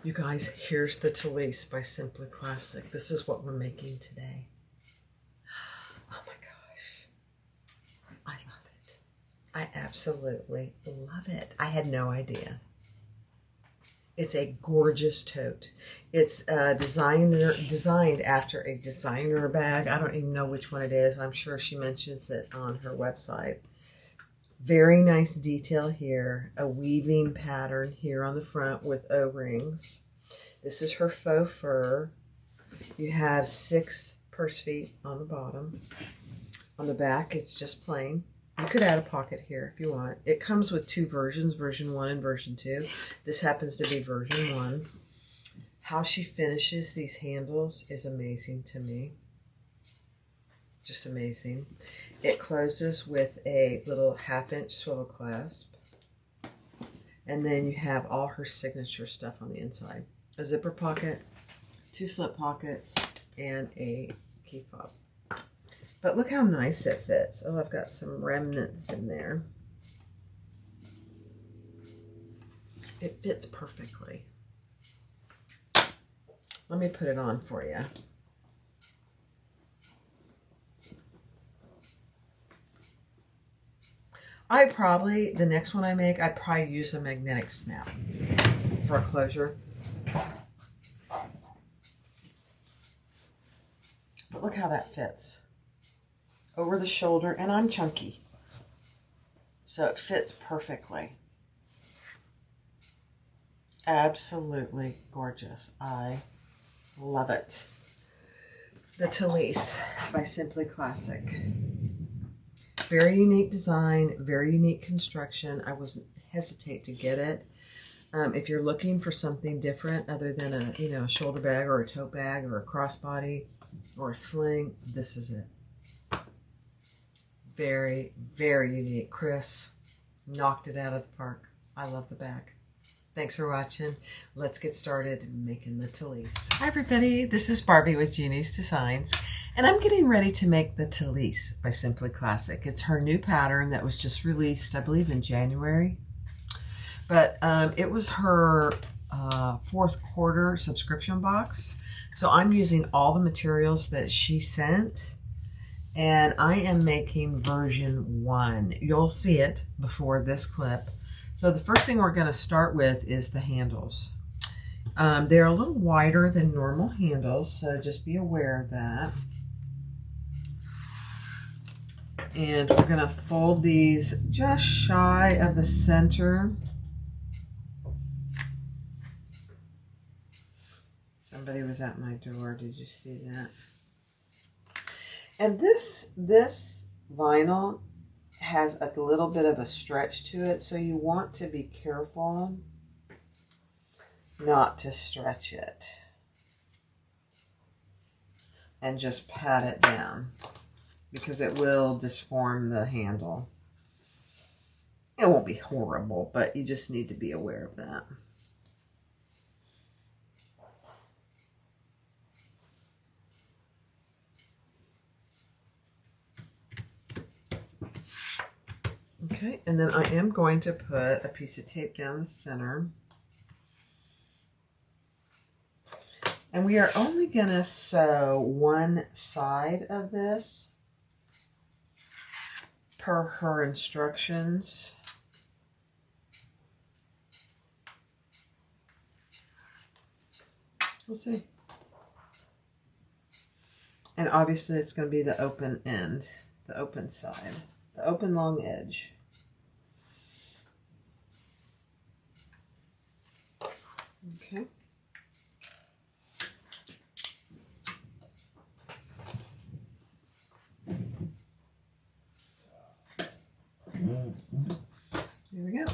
You guys, here's the Talise by Simply Classic. This is what we're making today. Oh my gosh. I love it. I absolutely love it. I had no idea. It's a gorgeous tote. It's designed after a designer bag. I don't even know which one it is. I'm sure she mentions it on her website. Very nice detail here. A weaving pattern here on the front with O-rings. This is her faux fur. You have 6 purse feet on the bottom. On the back, it's just plain. You could add a pocket here if you want. It comes with 2 versions, version 1 and version 2. This happens to be version 1. How she finishes these handles is amazing to me. Just amazing. It closes with a little 1/2-inch swivel clasp. And then you have all her signature stuff on the inside. A zipper pocket, 2 slip pockets, and a key fob. But look how nice it fits. Oh, I've got some remnants in there. It fits perfectly. Let me put it on for you. The next one I make, I'd probably use a magnetic snap for a closure. But look how that fits. Over the shoulder, and I'm chunky. So it fits perfectly. Absolutely gorgeous. I love it. The Talise by Simply Classic. Very unique design, very unique construction. I wouldn't hesitate to get it. If you're looking for something different other than a shoulder bag or a tote bag or a crossbody or a sling, this is it. Very, very unique. Chris knocked it out of the park. I love the bag. Thanks for watching. Let's get started making the Talise. Hi everybody, this is Barbie with Jeannie's Designs, and I'm getting ready to make the Talise by Simply Classic. It's her new pattern that was just released, I believe, in January. But it was her 4th quarter subscription box. So I'm using all the materials that she sent, and I am making version 1. You'll see it before this clip. So the first thing we're going to start with is the handles. They're a little wider than normal handles, so just be aware of that. And we're going to fold these just shy of the center. Somebody was at my door. Did you see that? And this vinyl has a little bit of a stretch to it, so you want to be careful not to stretch it. And just pat it down, because it will disform the handle. It won't be horrible, but you just need to be aware of that. Okay, and then I am going to put a piece of tape down the center. And we are only going to sew one side of this per her instructions. We'll see. And obviously it's going to be the open end, the open side, the open long edge. Okay. Here we go.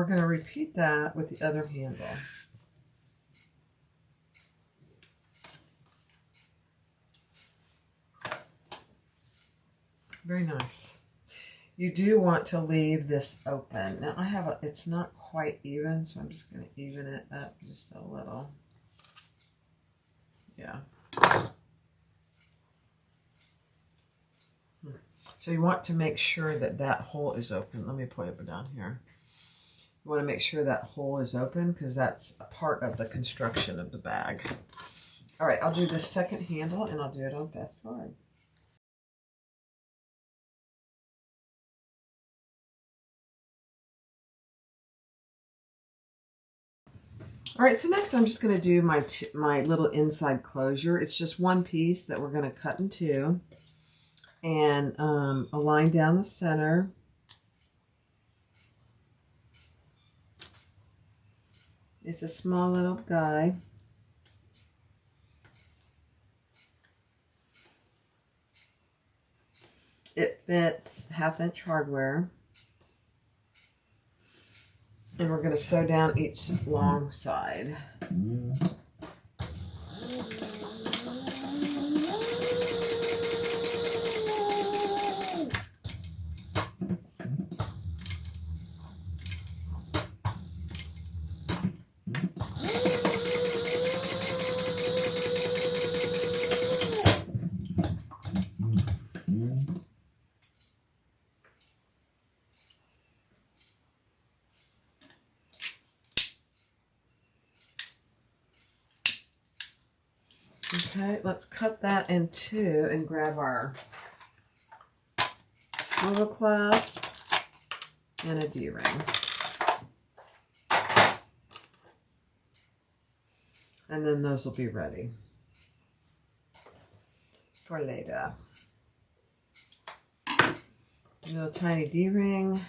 we're going to repeat that with the other handle. Very nice. You do want to leave this open. Now I have it's not quite even, so I'm just going to even it up just a little. Yeah. So you want to make sure that that hole is open. Let me put it down here. You want to make sure that hole is open because that's a part of the construction of the bag. All right, I'll do the second handle and I'll do it on fast forward. All right, so next I'm just going to do my little inside closure. It's just one piece that we're going to cut in two and align down the center. It's a small little guy. It fits 1/2 inch hardware. And we're going to sew down each long side. Okay, let's cut that in two and grab our swivel clasp and a D-ring. And then those will be ready for later. A little tiny D-ring.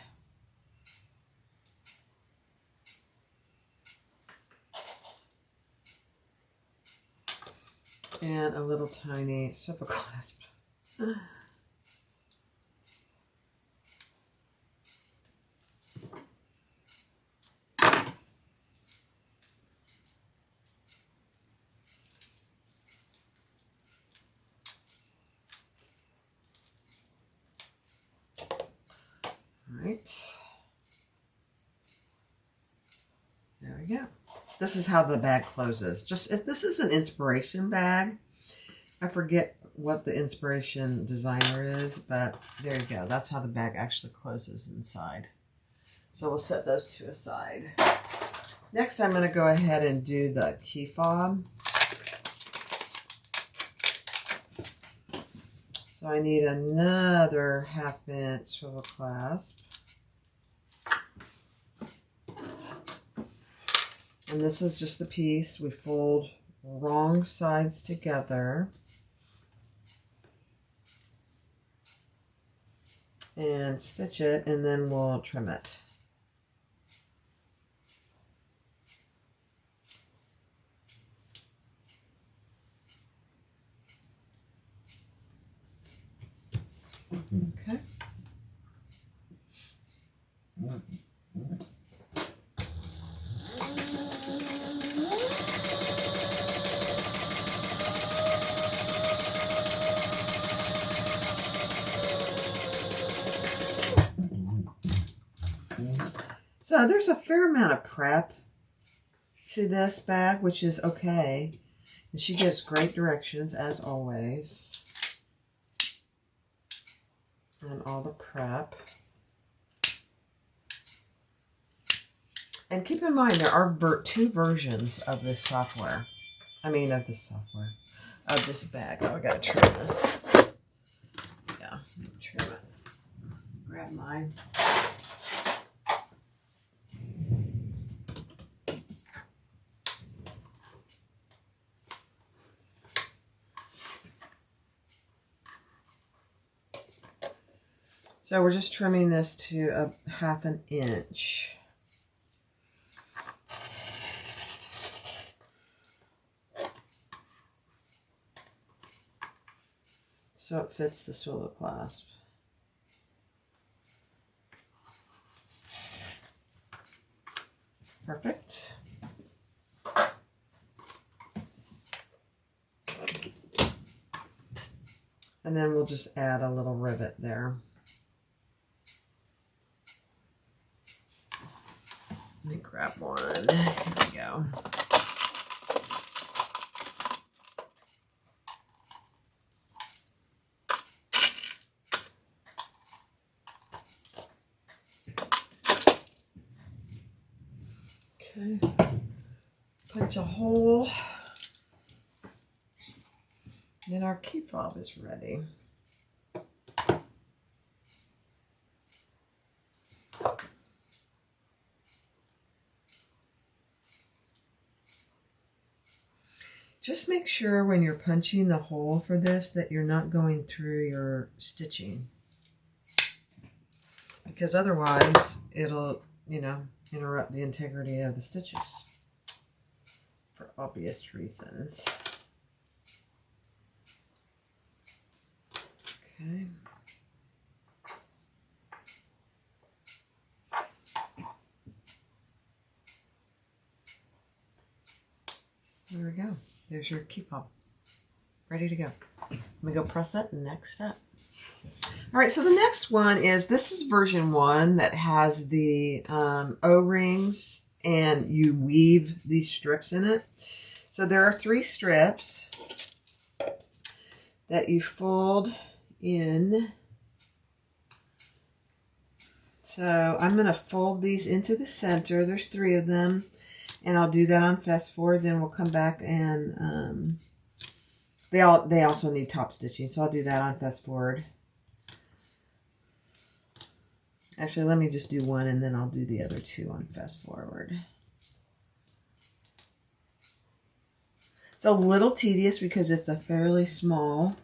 And a little tiny swivel clasp. Right. There we go. This is how the bag closes. This is an inspiration bag. I forget what the inspiration designer is, but there you go. That's how the bag actually closes inside. So we'll set those two aside. Next, I'm going to go ahead and do the key fob. So I need another 1/2 inch swivel clasp. And this is just the piece. We fold wrong sides together. And stitch it, and then we'll trim it. Okay. So there's a fair amount of prep to this bag, which is okay. And she gives great directions, as always, on all the prep. And keep in mind, there are two versions of this software. Of this bag. Oh, I gotta trim this. Yeah, trim it. Grab mine. So we're just trimming this to 1/2 inch. So it fits the swivel clasp. Perfect. And then we'll just add a little rivet there. Let me grab one. There we go. Okay. Punch a hole. Then our key fob is ready. Just make sure when you're punching the hole for this that you're not going through your stitching, because otherwise it'll, you know, interrupt the integrity of the stitches for obvious reasons. Okay. There we go. There's your key fob. Ready to go. Let me go press that next step. All right, so the next one is, this is version 1 that has the O-rings, and you weave these strips in it. So there are 3 strips that you fold in. So I'm going to fold these into the center. There's 3 of them. And I'll do that on fast forward. Then we'll come back and they also need top stitching. So I'll do that on fast forward. Actually, let me just do one and then I'll do the other 2 on fast forward. It's a little tedious because it's a fairly small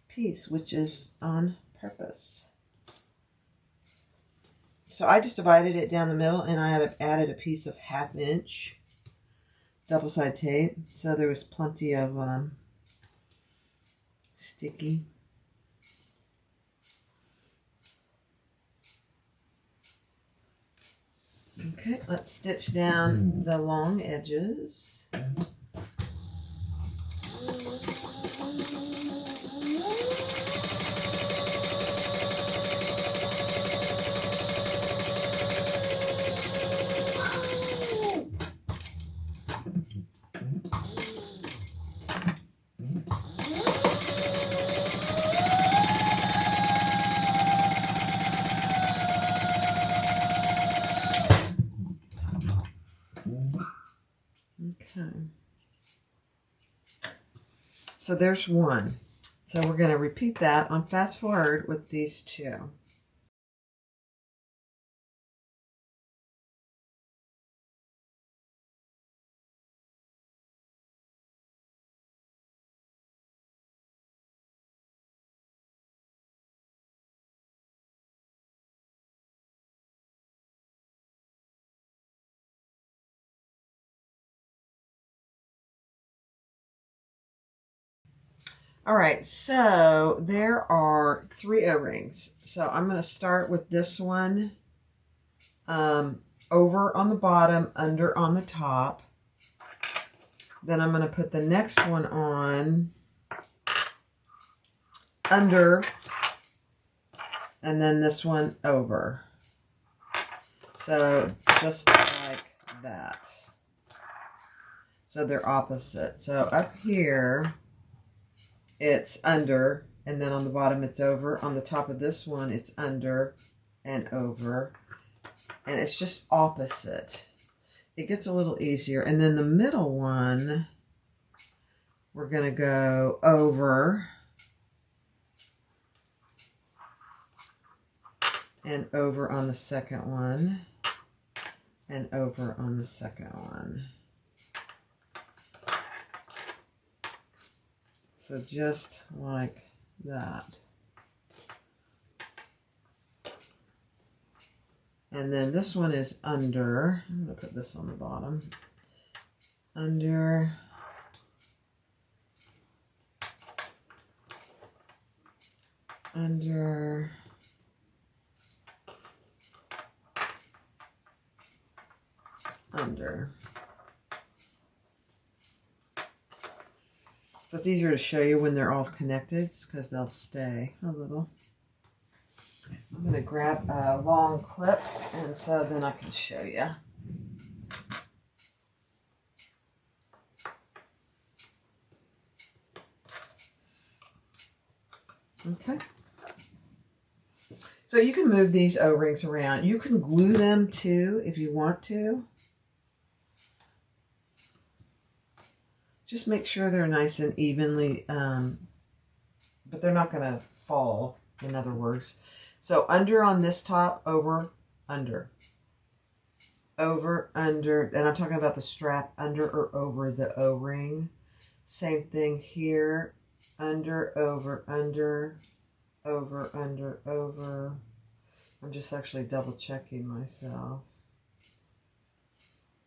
piece, which is on purpose. So I just divided it down the middle, and I added a piece of 1/2 inch double-side tape. So there was plenty of sticky. Okay, let's stitch down the long edges. Okay. So there's one. So we're going to repeat that on fast forward with these 2. All right, so there are 3 O-rings. So I'm going to start with this one over on the bottom, under on the top. Then I'm going to put the next one on under, and then this one over. So just like that. So they're opposite. So up here, it's under, and then on the bottom it's over. On the top of this one, it's under and over. And it's just opposite. It gets a little easier. And then the middle one, we're going to go over and over on the second one, and over on the second one. So just like that. And then this one is under. I'm going to put this on the bottom. Under. Under. under. So it's easier to show you when they're all connected because they'll stay a little. I'm going to grab a long clip and so then I can show you. Okay. So you can move these O-rings around. You can glue them too if you want to. Just make sure they're nice and evenly, but they're not going to fall, in other words. So under on this top, over, under. Over, under, and I'm talking about the strap under or over the O-ring. Same thing here, under, over, under, over, under, over. I'm just actually double checking myself.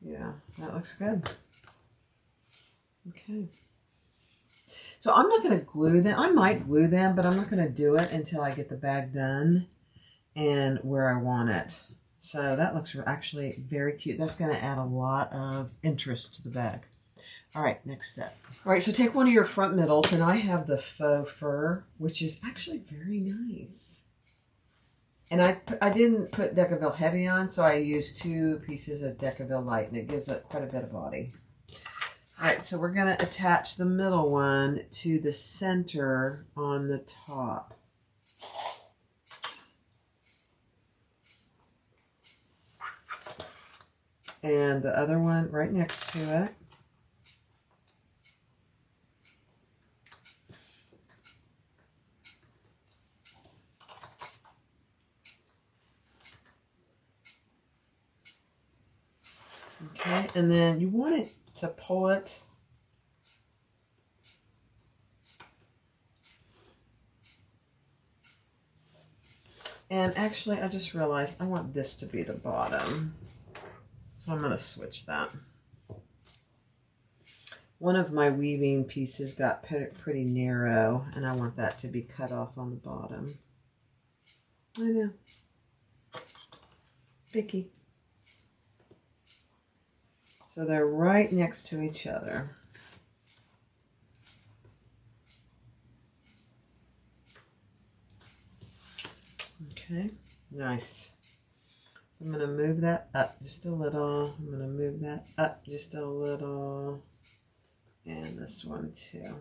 Yeah, that looks good. Okay. So I'm not going to glue them. I might glue them, but I'm not going to do it until I get the bag done and where I want it. So that looks actually very cute. That's going to add a lot of interest to the bag. All right, next step. All right, so take one of your front middles, and I have the faux fur, which is actually very nice. And I didn't put Decaville Heavy on, so I used 2 pieces of Decaville Light, and it gives it quite a bit of body. All right, so we're going to attach the middle one to the center on the top. And the other one right next to it. Okay, and then you want it to pull it and actually I just realized I want this to be the bottom, so I'm going to switch that. One of my weaving pieces got pretty narrow and I want that to be cut off on the bottom. I know, picky. So they're right next to each other. Okay, nice. So I'm going to move that up just a little. I'm going to move that up just a little. And this one too.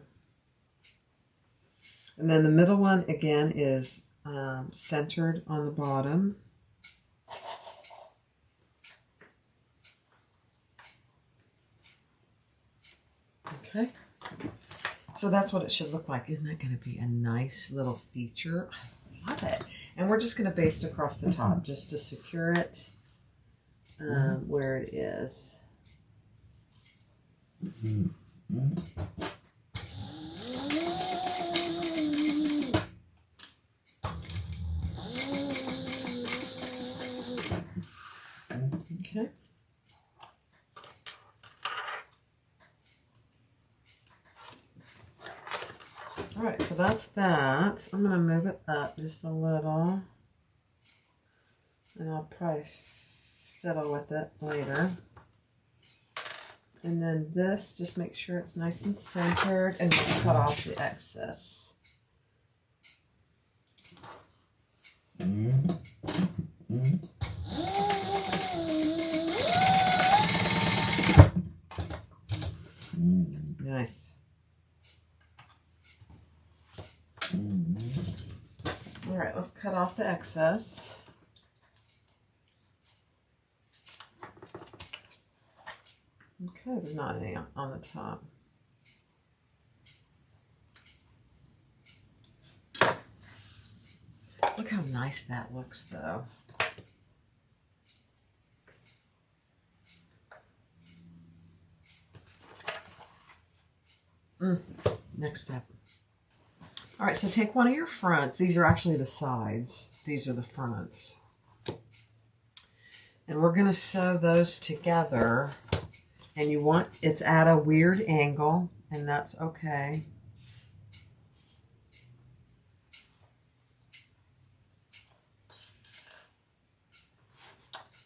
And then the middle one again is centered on the bottom. Okay, so that's what it should look like. Isn't that going to be a nice little feature? I love it. And we're just going to baste across the top just to secure it where it is. Okay. All right, so that's that. I'm going to move it up just a little. And I'll probably fiddle with it later. And then this, just make sure it's nice and centered and cut off the excess. Nice. All right, let's cut off the excess. Okay, there's not any on the top. Look how nice that looks, though. Next step. All right, so take one of your fronts. These are actually the sides. These are the fronts. And we're going to sew those together. And you want, it's at a weird angle, and that's okay.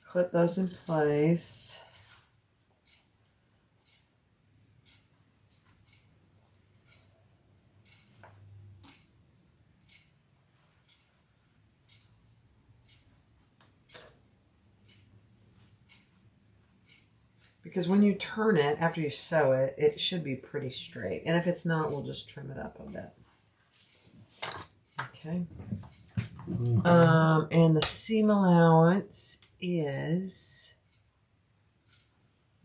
Clip those in place. Because when you turn it, after you sew it, it should be pretty straight. And if it's not, we'll just trim it up a bit. Okay. And the seam allowance is,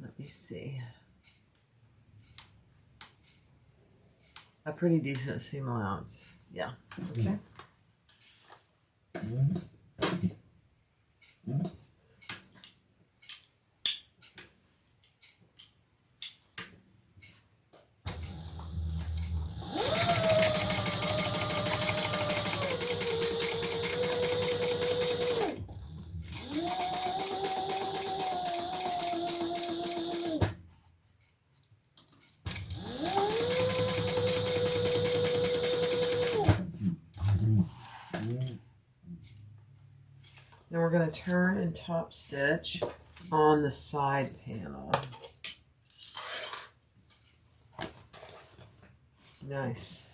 let me see, a pretty decent seam allowance. Yeah. Okay. Now we're going to turn and top stitch on the side panel. Nice.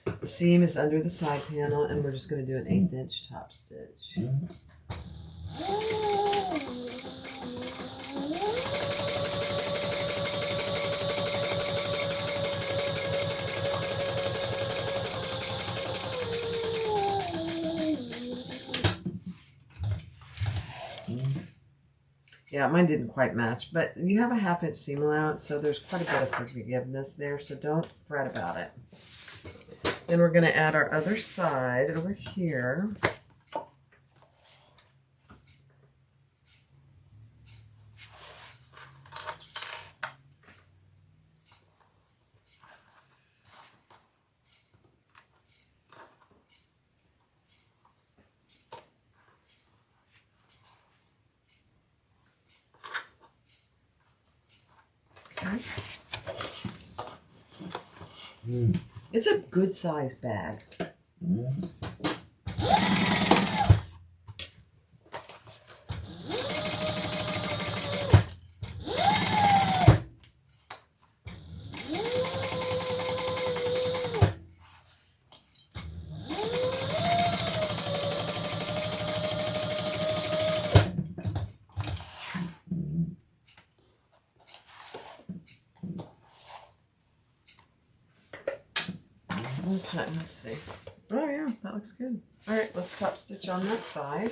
The seam is under the side panel, and we're just going to do an 1/8 inch top stitch. Yeah, mine didn't quite match, but you have a 1/2 inch seam allowance, so there's quite a bit of forgiveness there, so don't fret about it. Then we're going to add our other side over here. Okay. It's a good size bag. Okay, let's see. Oh yeah, that looks good. All right, let's top stitch on that side.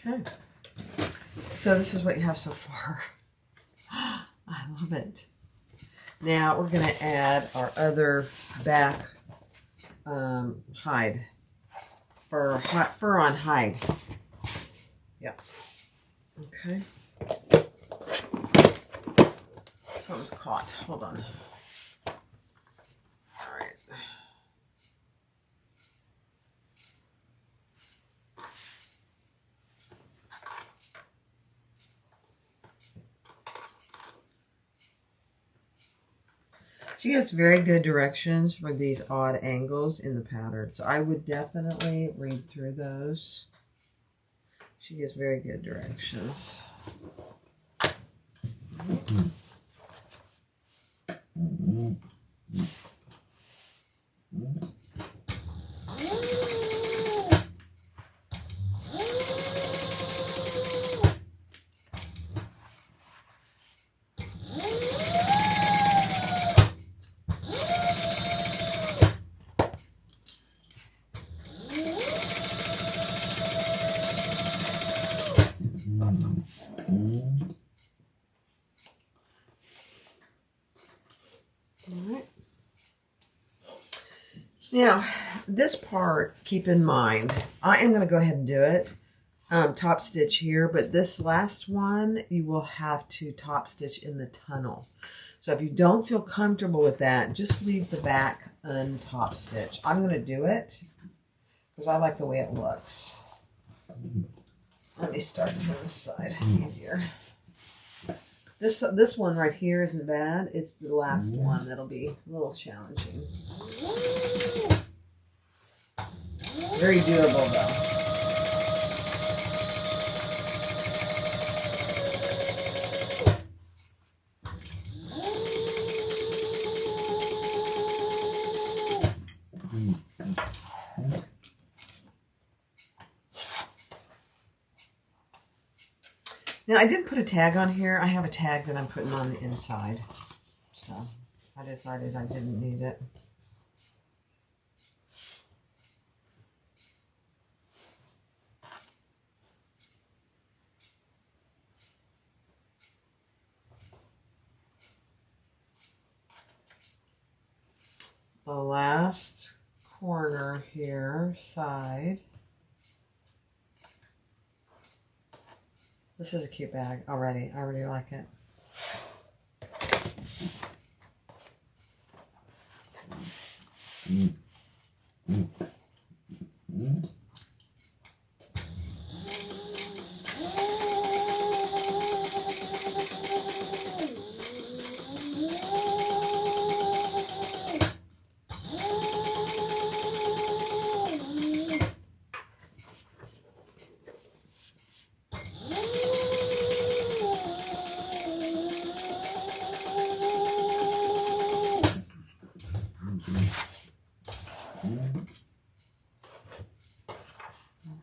Okay, so this is what you have so far. I love it. Now we're going to add our other back hide, fur on hide. Yep. Okay. Something's caught. Hold on. All right. She gives very good directions for these odd angles in the pattern, so I would definitely read through those. She gives very good directions. Now, this part, keep in mind, I am going to go ahead and do it top stitch here, but this last one, you will have to top stitch in the tunnel. So if you don't feel comfortable with that, just leave the back untop stitch. I'm going to do it because I like the way it looks. Let me start from this side, easier. This one right here isn't bad. It's the last one that'll be a little challenging. Very doable though. Now, I did put a tag on here. I have a tag that I'm putting on the inside. So, I decided I didn't need it. The last corner here, side. This is a cute bag already. I already like it.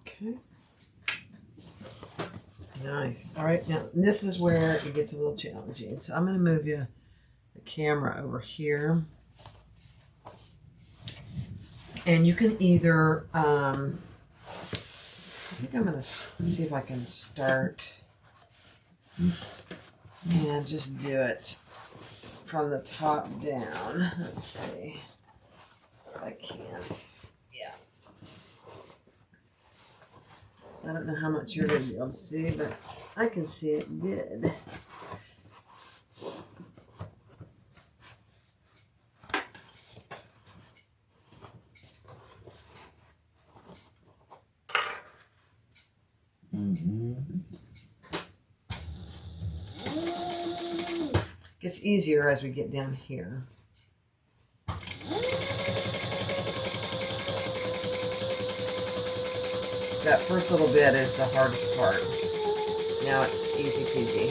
Okay. Nice. All right, now this is where it gets a little challenging. So I'm going to move the camera over here. And you can either, I think I'm going to see if I can start and just do it from the top down. Let's see if I can. Yeah. I don't know how much you're going to be able to see, but I can see it good. Gets easier as we get down here. That first little bit is the hardest part. Now it's easy peasy.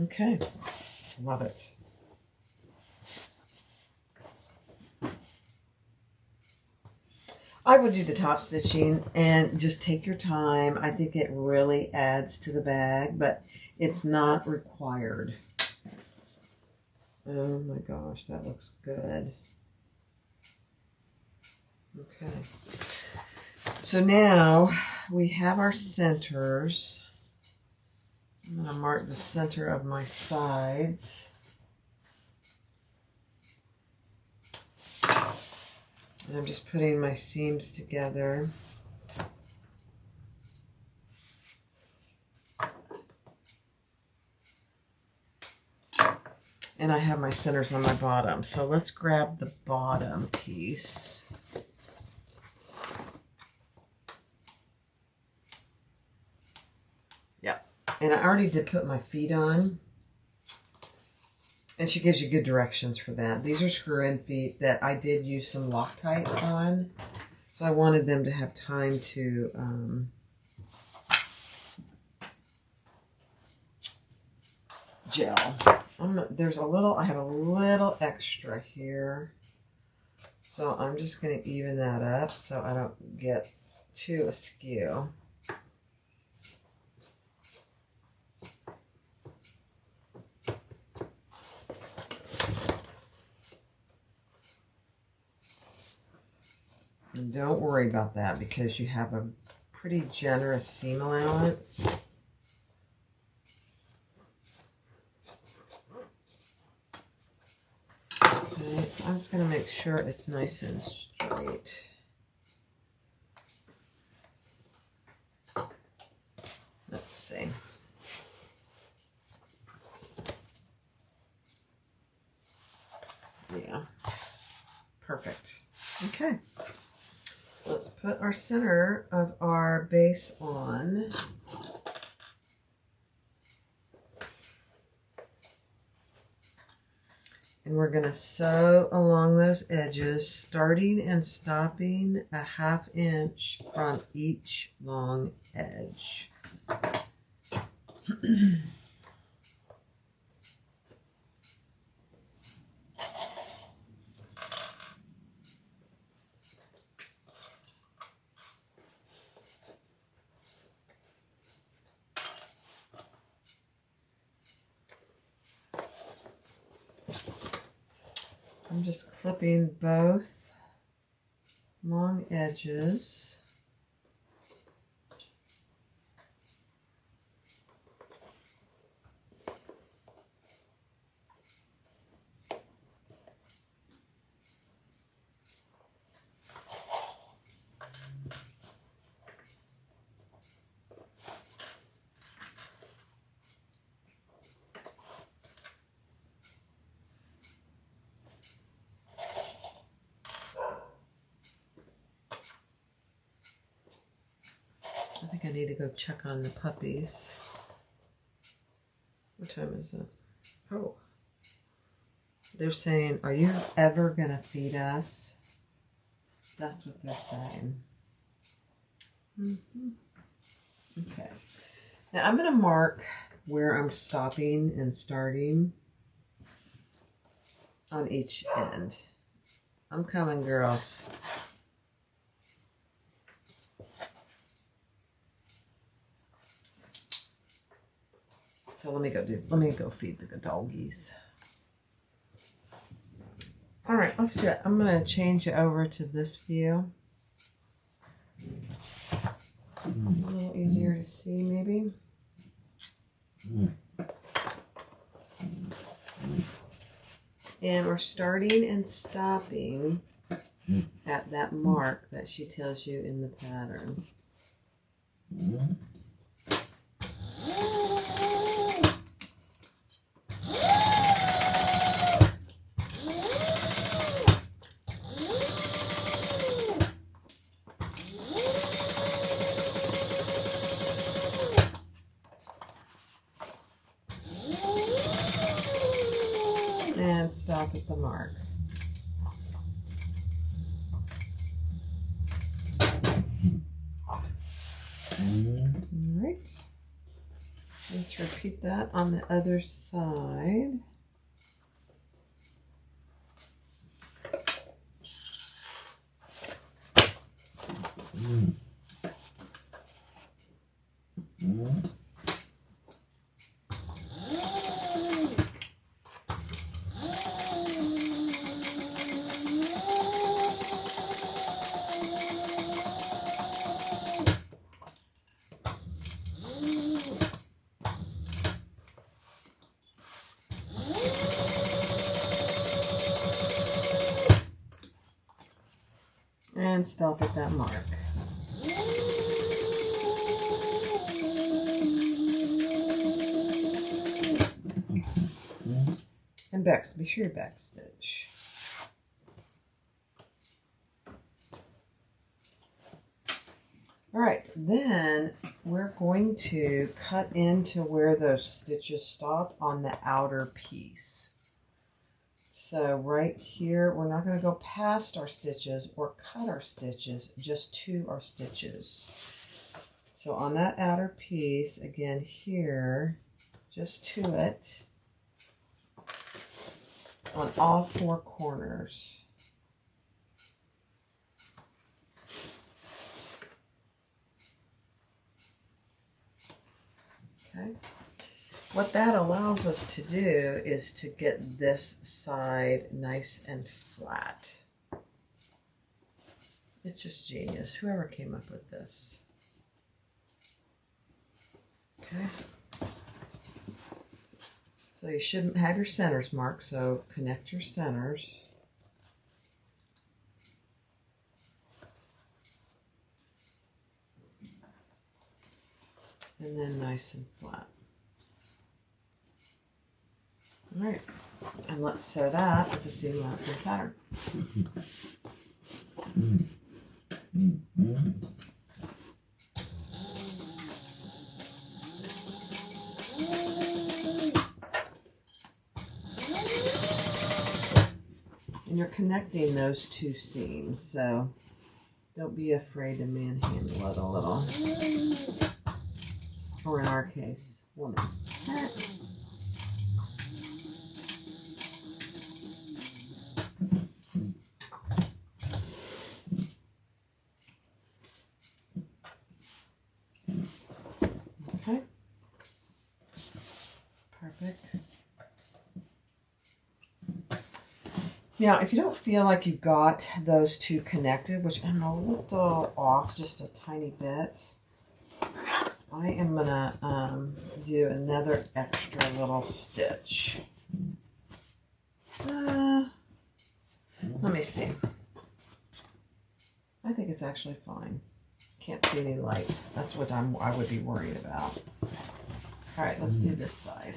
Okay, love it. I would do the top stitching and just take your time. I think it really adds to the bag, but it's not required. Oh my gosh, that looks good. Okay. So now we have our centers. I'm going to mark the center of my sides. And I'm just putting my seams together. And I have my centers on my bottom. So let's grab the bottom piece. Yep. And I already did put my feet on. And she gives you good directions for that. These are screw-in feet that I did use some Loctite on. So I wanted them to have time to gel. I have a little extra here. So I'm just going to even that up so I don't get too askew. And don't worry about that because you have a pretty generous seam allowance. I'm just going to make sure it's nice and straight. Let's see. Yeah, perfect. Okay, let's put our center of our base on. And we're going to sew along those edges, starting and stopping a 1/2 inch from each long edge. I'm just clipping both long edges. I think I need to go check on the puppies. What time is it? Oh. They're saying, are you ever going to feed us? That's what they're saying. Okay. Now I'm going to mark where I'm stopping and starting on each end. I'm coming, girls. So let me go feed the doggies. All right, let's do it. I'm going to change it over to this view. A little easier to see, maybe. And we're starting and stopping at that mark that she tells you in the pattern. And stop at the mark. Alright. Let's repeat that on the other side. And stop at that mark. And be sure you backstitch. All right, then we're going to cut into where those stitches stop on the outer piece. So right here, we're not going to go past our stitches or cut our stitches, just to our stitches. So on that outer piece, again here, just to it, on all 4 corners. Okay. What that allows us to do is to get this side nice and flat. It's just genius, whoever came up with this. Okay. So you shouldn't have your centers marked, so connect your centers. And then nice and flat. All right, and let's sew that with the seam allowance and pattern. And you're connecting those two seams, so don't be afraid to manhandle it a little. Or in our case, woman. Okay. Perfect. Now, if you don't feel like you got those two connected, which I'm a little off just a tiny bit, I am going to do another extra little stitch. Let me see. I think it's actually fine. Can't see any light. That's what I would be worried about. All right, let's do this side.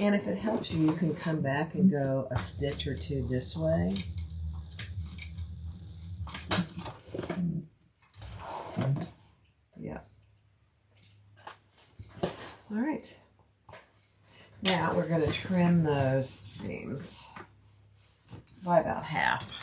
And if it helps you, you can come back and go a stitch or two this way. Yeah. All right. Now we're going to trim those seams by about half.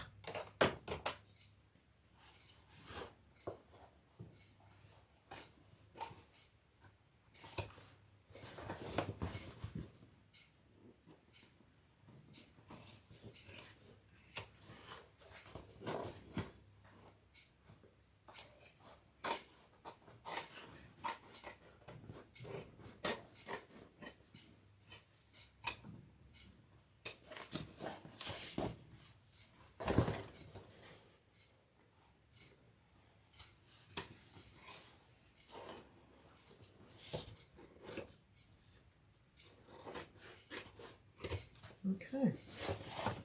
Okay,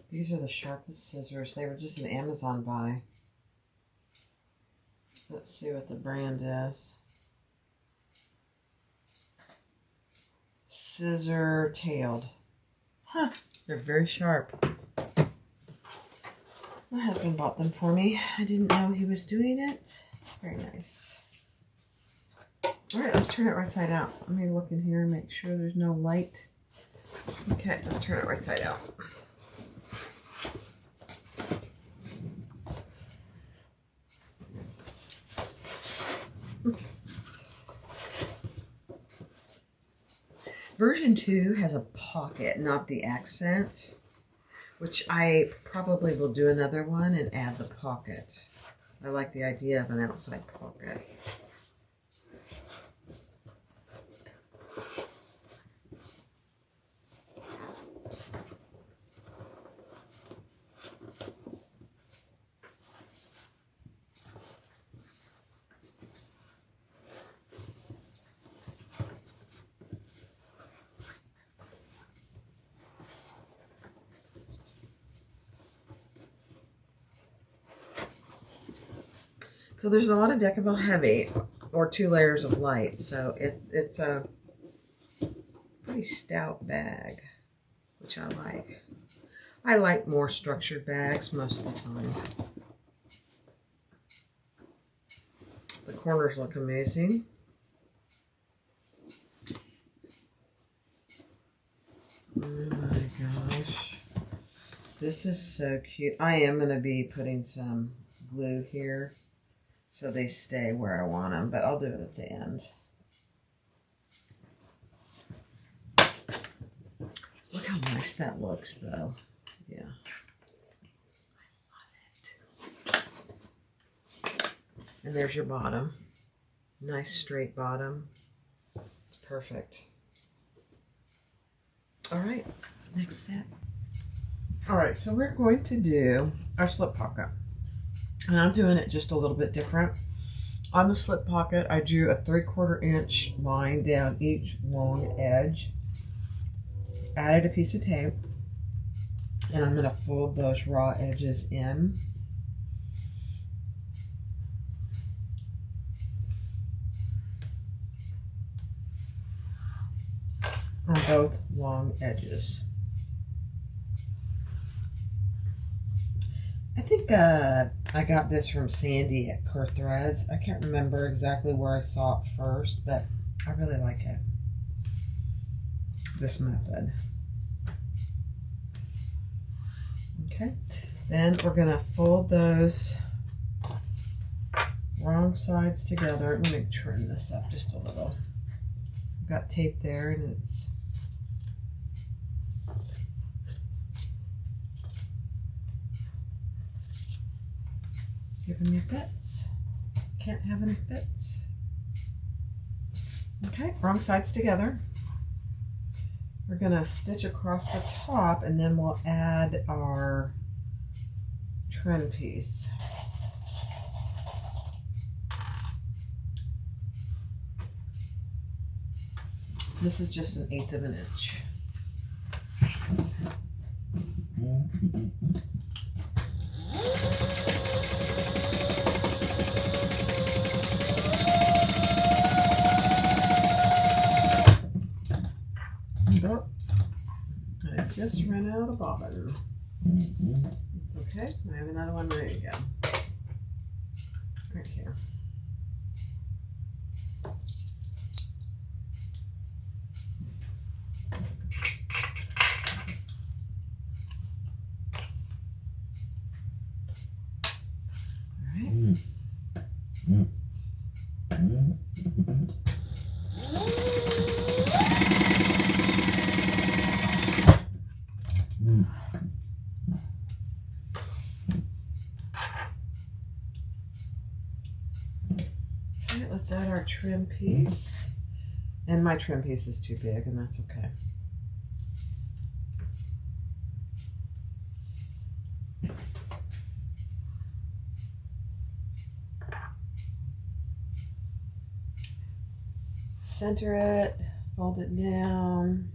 these are the sharpest scissors. They were just an Amazon buy. Let's see what the brand is. Scissor tailed. Huh, they're very sharp. My husband bought them for me. I didn't know he was doing it. Very nice. All right, let's turn it right side out. Let me look in here and make sure there's no light. Okay, let's turn it right side out. Version 2 has a pocket, not the accent, which I probably will do another one and add the pocket. I like the idea of an outside pocket. So there's a lot of Decibel Heavy, or 2 layers of light. So it's a pretty stout bag, which I like. I like more structured bags most of the time. The corners look amazing. Oh my gosh. This is so cute. I am going to be putting some glue here so they stay where I want them, but I'll do it at the end. Look how nice that looks, though. Yeah. I love it. And there's your bottom. Nice straight bottom. It's perfect. All right, next step. All right, so we're going to do our slip pocket. And I'm doing it just a little bit different. On the slip pocket, I drew a 3/4 inch line down each long edge. Added a piece of tape. And I'm going to fold those raw edges in. On both long edges. I think I got this from Sandy at Kerr Threads. I can't remember exactly where I saw it first, but I really like it. This method. Okay, then we're going to fold those wrong sides together. Let me trim this up just a little. I've got tape there and it's giving me fits. Can't have any fits. Okay, wrong sides together. We're going to stitch across the top and then we'll add our trim piece. This is just 1/8 of an inch. Oh, I just ran out of bobbins. It's okay, I have another one ready to go. Right here. Okay, let's add our trim piece. And my trim piece is too big, and that's okay. Center it, fold it down.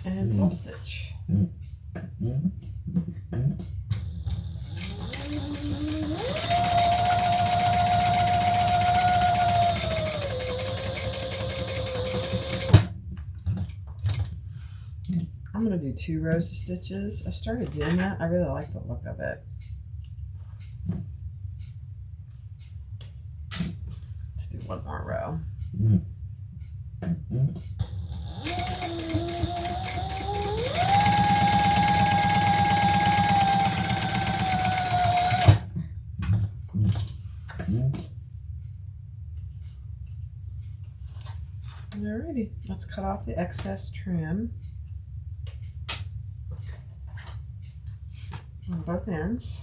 And top stitch. I'm going to do 2 rows of stitches. I've started doing that. I really like the look of it. Let's do 1 more row. Alrighty, let's cut off the excess trim on both ends.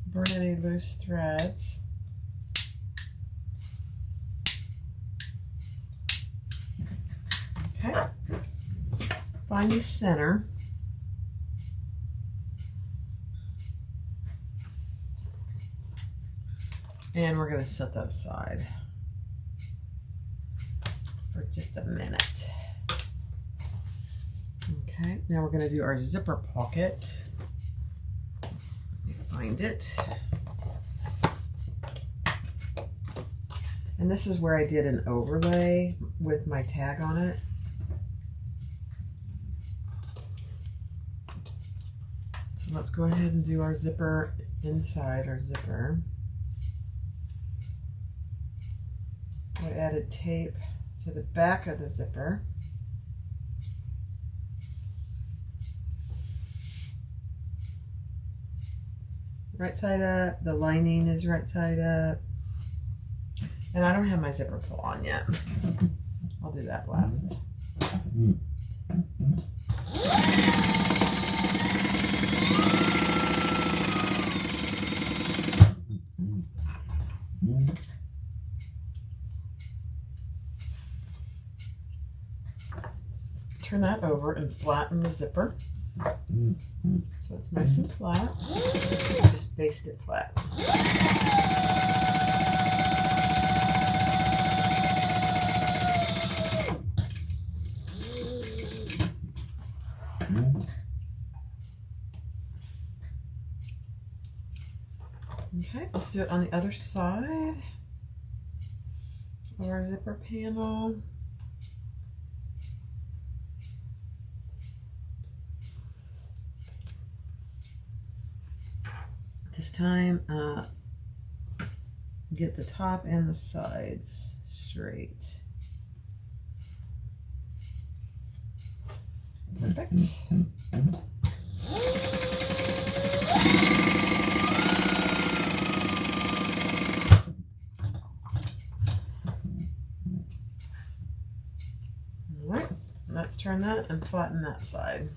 Burn any loose threads. Okay, find the center. And we're going to set that aside for just a minute. Okay, now we're going to do our zipper pocket. Let me find it. And this is where I did an overlay with my tag on it. So let's go ahead and do our zipper inside our zipper. I added tape to the back of the zipper. Right side up, the lining is right side up. And I don't have my zipper pull on yet. I'll do that last. turn that over and flatten the zipper. So it's nice and flat. Just baste it flat. Okay, let's do it on the other side of our zipper panel. This time, get the top and the sides straight. Perfect. All right, let's turn that and flatten that side.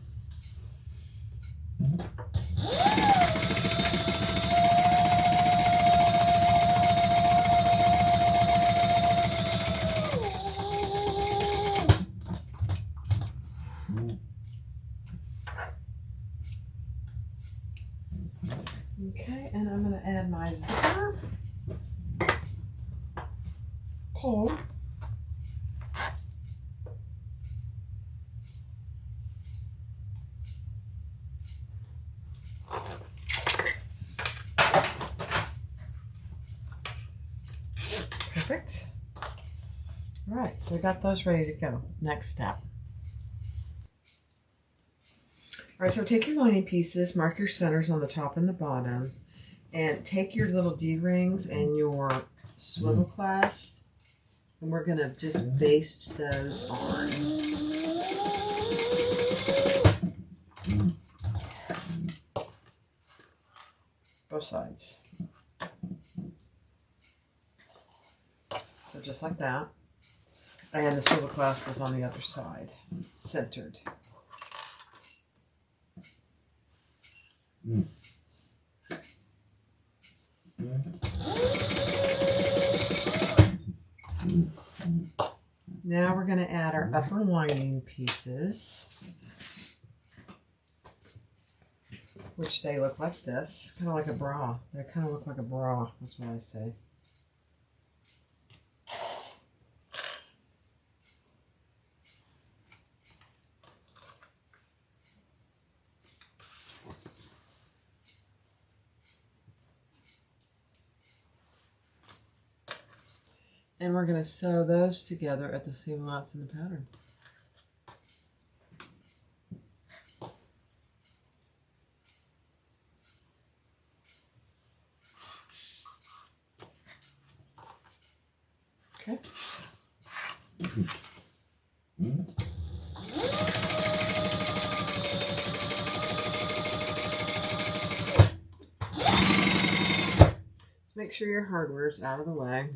Okay, and I'm going to add my zipper, pull, perfect. All right, so we got those ready to go. Next step. All right, so take your lining pieces, mark your centers on the top and the bottom, and take your little D-rings and your swivel clasps, and we're gonna just baste those on. Both sides. So just like that. And the swivel clasp is on the other side, centered. Now we're going to add our upper lining pieces, which they look like this, kind of like a bra. They kind of look like a bra, that's what I say. And we're going to sew those together at the seam allowance in the pattern. Okay. Just make sure your hardware is out of the way.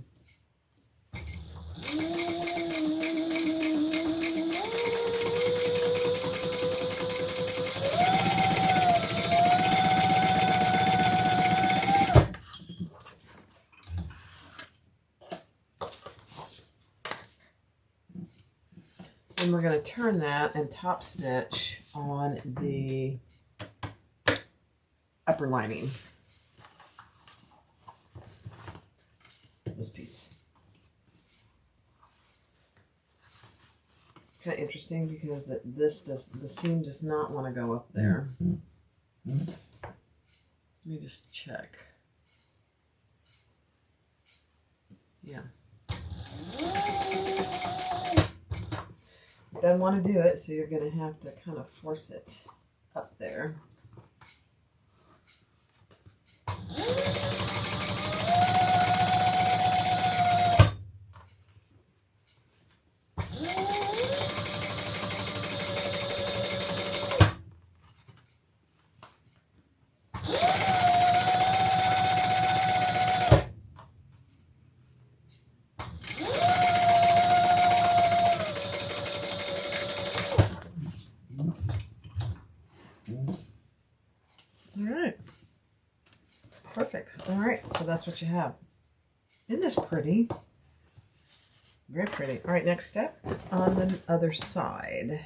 And we're going to turn that and top stitch on the upper lining. This piece. Kind of interesting because the seam does not want to go up there. Let me just check. Yeah. Doesn't want to do it, so you're going to have to kind of force it up there. Perfect. All right, so that's what you have. Isn't this pretty? Very pretty. All right, next step on the other side.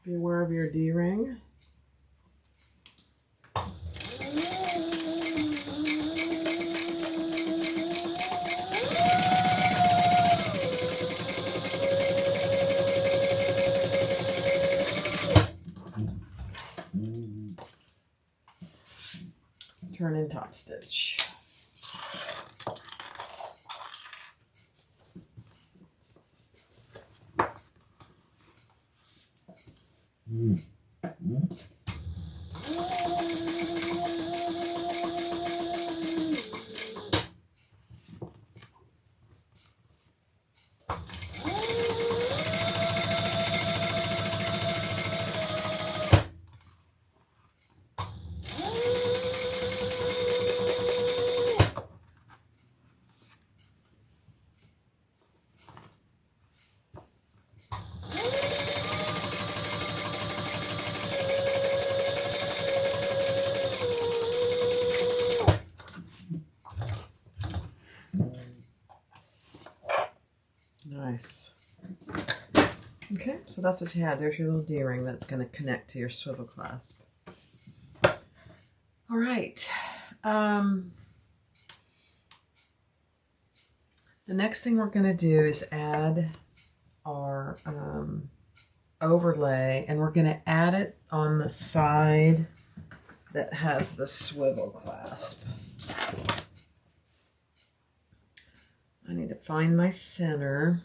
Beware of your D-ring. Turn in top stitch. Nice. Okay, so that's what you had. There's your little D-ring that's going to connect to your swivel clasp. All right. The next thing we're going to do is add our overlay, and we're going to add it on the side that has the swivel clasp. I need to find my center.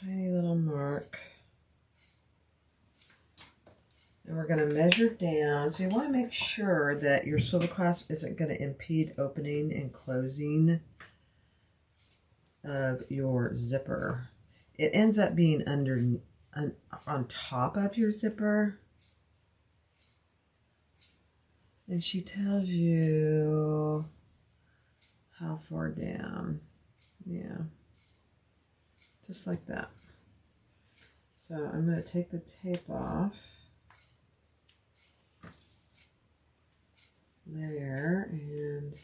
Tiny little mark. And we're going to measure down. So you want to make sure that your swivel clasp isn't going to impede opening and closing of your zipper. It ends up being on top of your zipper. And she tells you how far down. Yeah. Just like that. So I'm going to take the tape off. There, and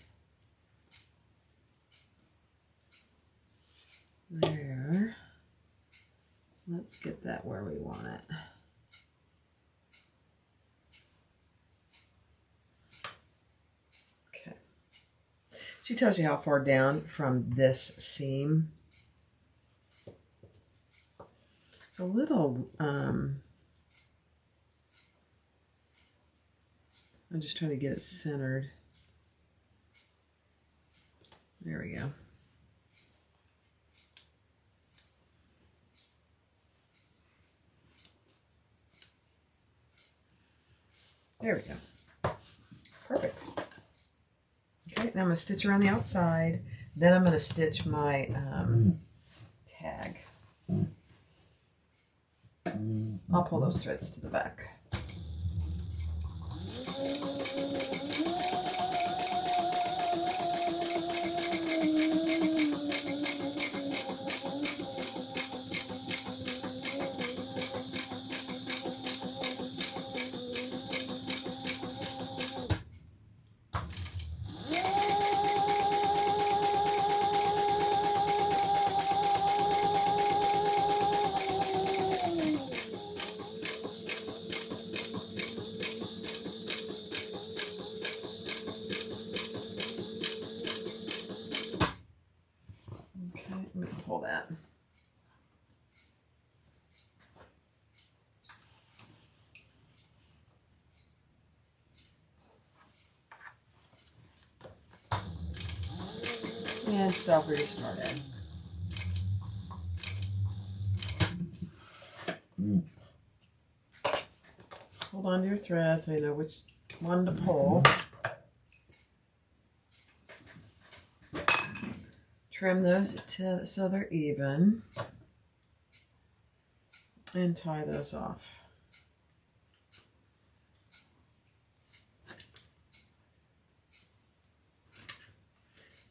there. Let's get that where we want it. Okay. She tells you how far down from this seam. It's a little, I'm just trying to get it centered. There we go. There we go. Perfect. Okay, now I'm going to stitch around the outside. Then I'm going to stitch my tag. I'll pull those threads to the back. Pull that. And stop where you started. Hold on to your thread so you know which one to pull. Trim those so they're even, and tie those off.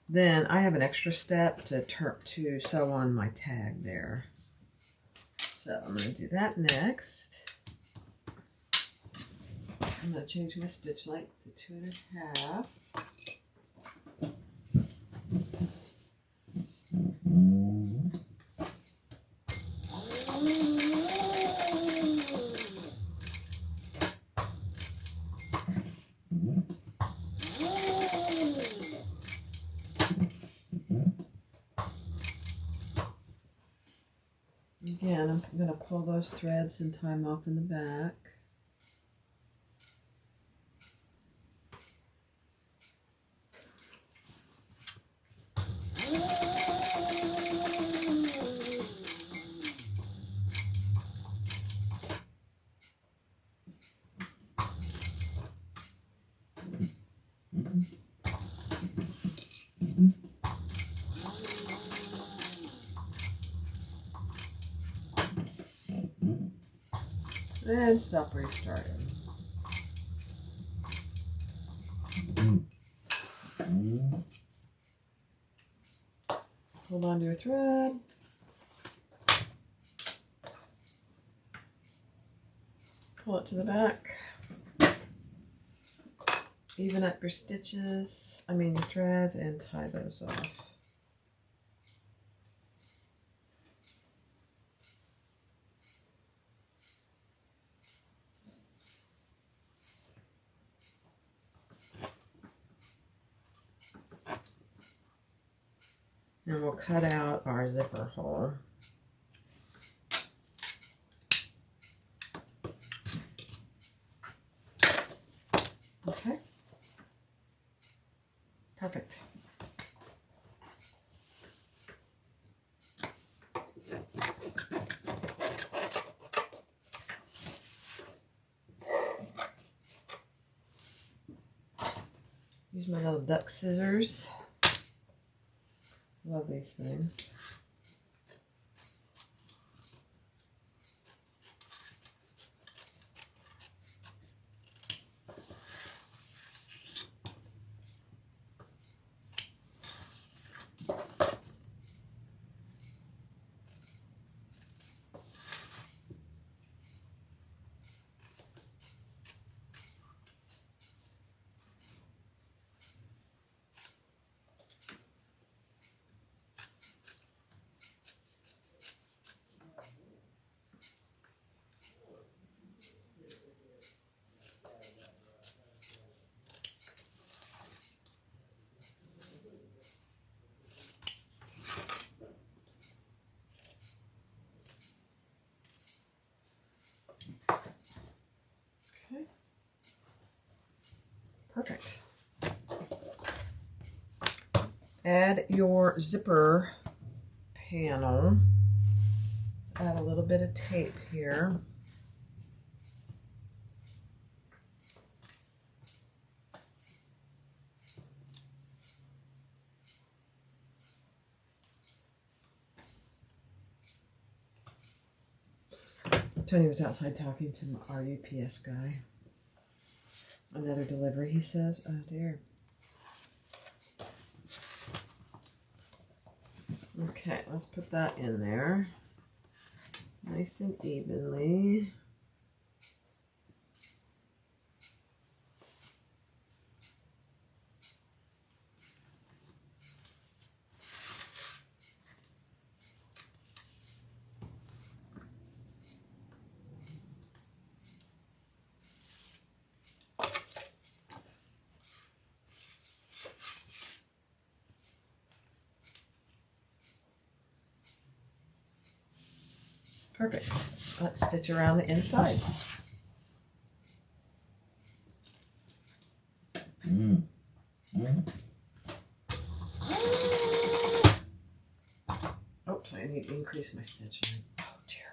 Then I have an extra step to sew on my tag there. So I'm going to do that next. I'm going to change my stitch length to 2.5. Again, I'm going to pull those threads and tie them off in the back. And stop where you started. Hold on to your thread. Pull it to the back. Even up your stitches, your threads, and tie those off. And we'll cut out our zipper hole. Okay. Perfect. Use my little duck scissors. Love these things. Perfect. Add your zipper panel. Let's add a little bit of tape here. Tony was outside talking to our UPS guy. Another delivery, he says. Oh dear. Okay, let's put that in there. Nice and evenly. Perfect. Let's stitch around the inside. Oops, I need to increase my stitching. Oh dear.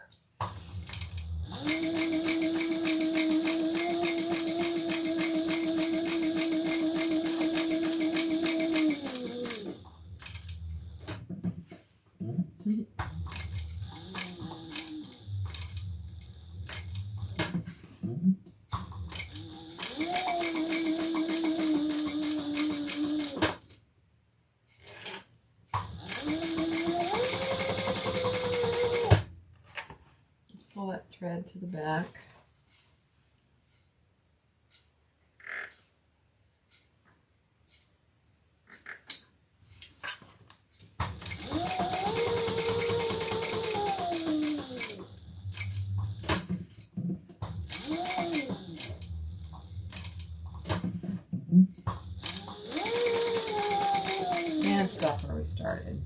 Pull that thread to the back. started.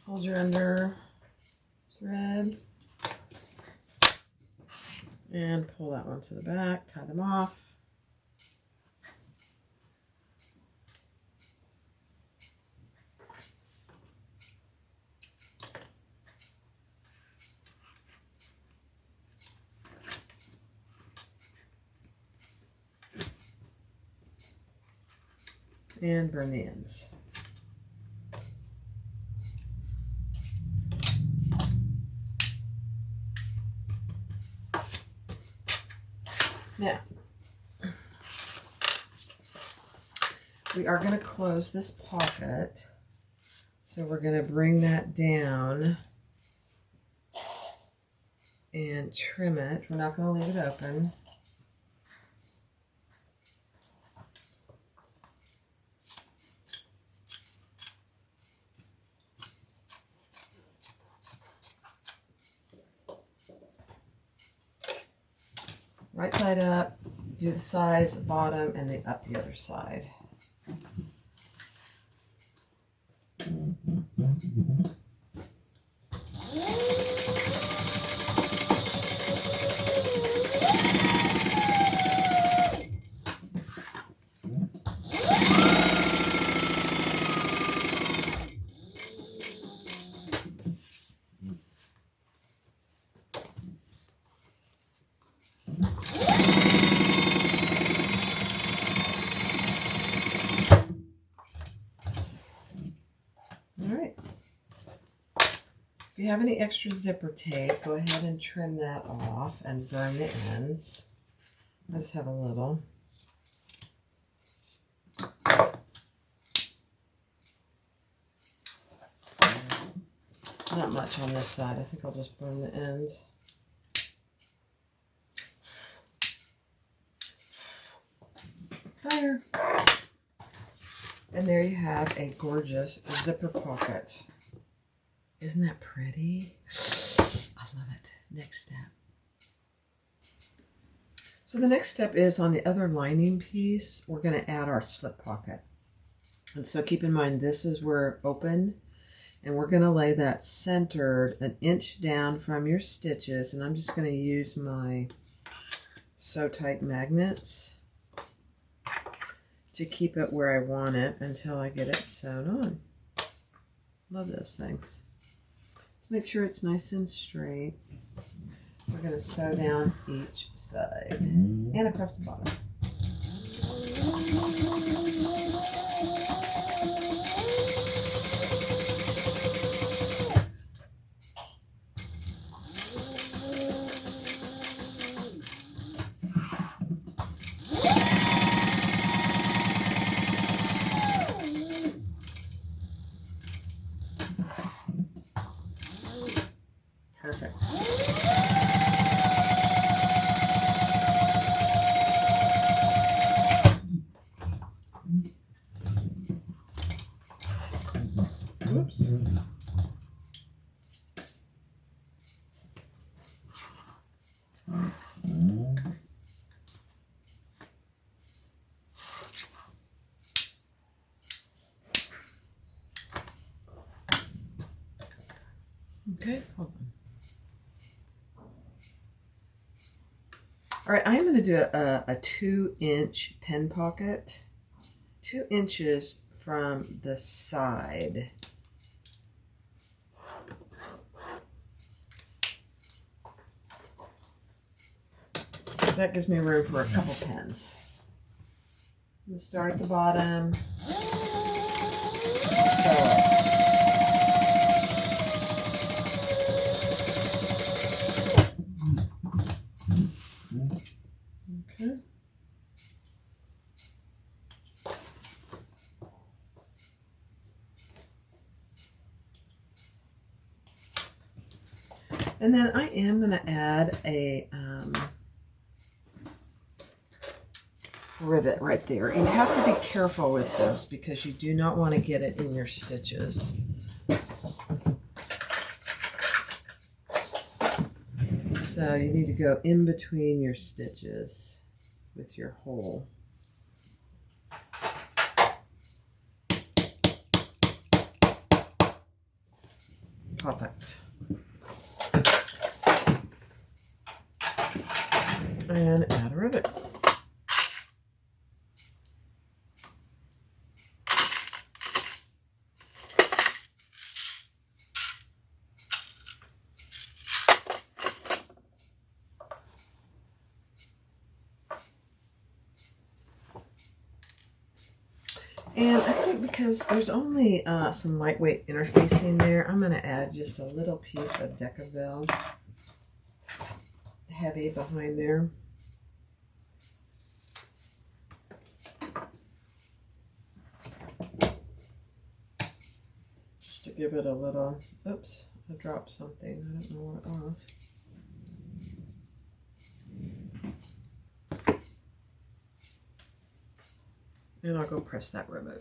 Hold your under thread and pull that one to the back, tie them off. And burn the ends. Now, we are going to close this pocket. So we're going to bring that down and trim it. We're not going to leave it open. Right side up, do the sides, the bottom, and then up the other side. If you have any extra zipper tape, go ahead and trim that off and burn the ends. I just have a little. Not much on this side. I think I'll just burn the ends. Higher. And there you have a gorgeous zipper pocket. Isn't that pretty? I love it. Next step. So the next step is on the other lining piece, we're going to add our slip pocket. And so keep in mind, this is where open, and we're going to lay that centered 1 inch down from your stitches. And I'm just going to use my Sew Tight magnets to keep it where I want it until I get it sewn on. Love those things. Let's make sure it's nice and straight. We're going to sew down each side and across the bottom. Perfect. Oops. Okay, hold on. All right, I am going to do a 2-inch pen pocket, 2 inches from the side. That gives me room for a couple pens. I'm going to start at the bottom. Sew. Okay. And then I am going to add a rivet right there. You have to be careful with this because you do not want to get it in your stitches. So you need to go in between your stitches with your hole. And I think because there's only some lightweight interfacing there, I'm going to add just a little piece of Decaville heavy behind there. Just to give it a little, oops, I dropped something. I don't know what it was. And I'll go press that ribbon.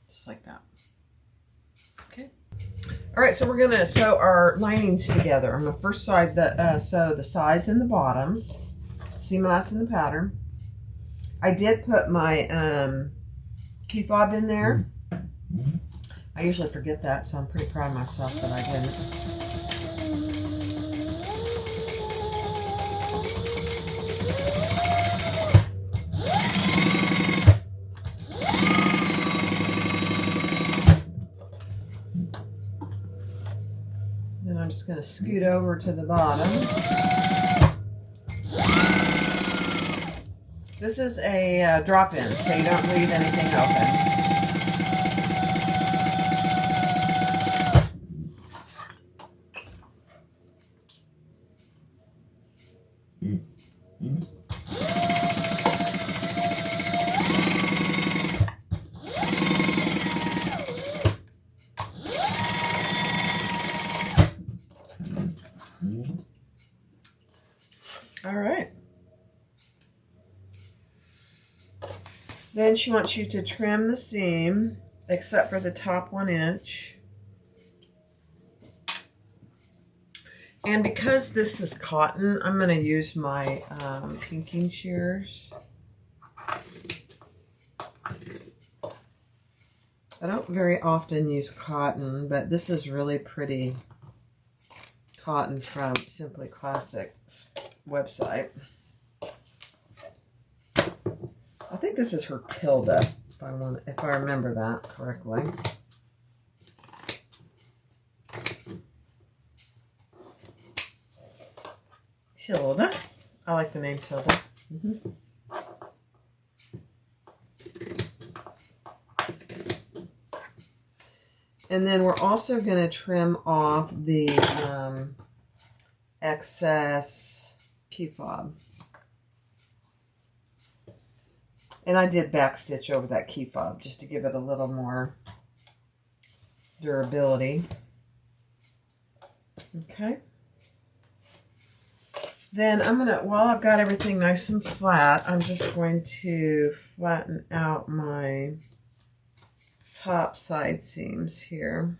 Just like that. Okay. All right, so we're gonna sew our linings together. I'm gonna first sew the sides and the bottoms. Seam allowance in the pattern. I did put my key fob in there. I usually forget that, so I'm pretty proud of myself that I didn't. Then I'm just going to scoot over to the bottom. This is a drop-in, so you don't leave anything open. All right. Then she wants you to trim the seam except for the top 1 inch. And because this is cotton, I'm going to use my pinking shears. I don't very often use cotton, but this is really pretty cotton from Simply Classics website. I think this is her Tilda, if I remember that correctly. Tilda. I like the name Tilda. And then we're also going to trim off the excess key fob. And I did back stitch over that key fob just to give it a little more durability. Okay. Then I'm going to, while I've got everything nice and flat, I'm just going to flatten out my top side seams here.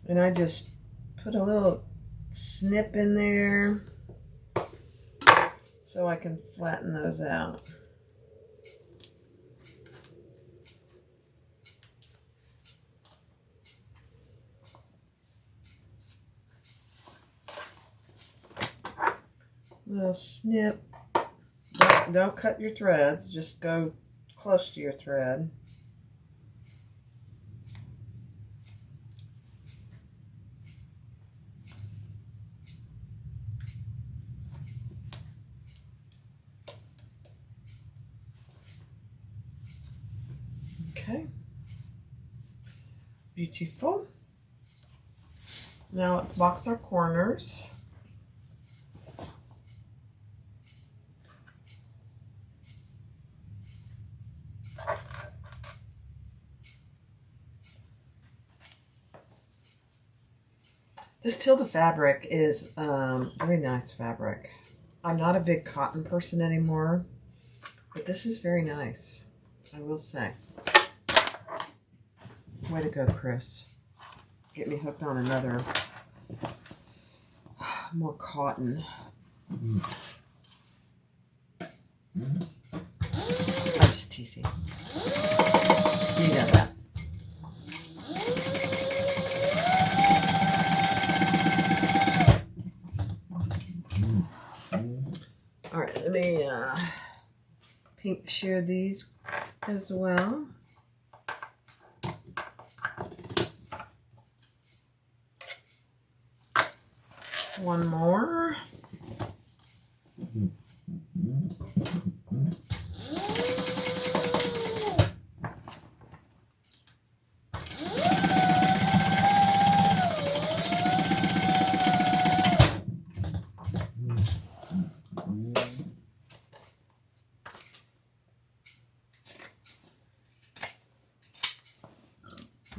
And I just put a little snip in there so I can flatten those out. Little snip. Don't cut your threads, just go close to your thread. Okay, beautiful. Now let's box our corners. This Tilda fabric is very nice fabric. I'm not a big cotton person anymore, but this is very nice, I will say. Way to go, Chris. Get me hooked on another more cotton. I'm just teasing. You know that. share these as well. One more.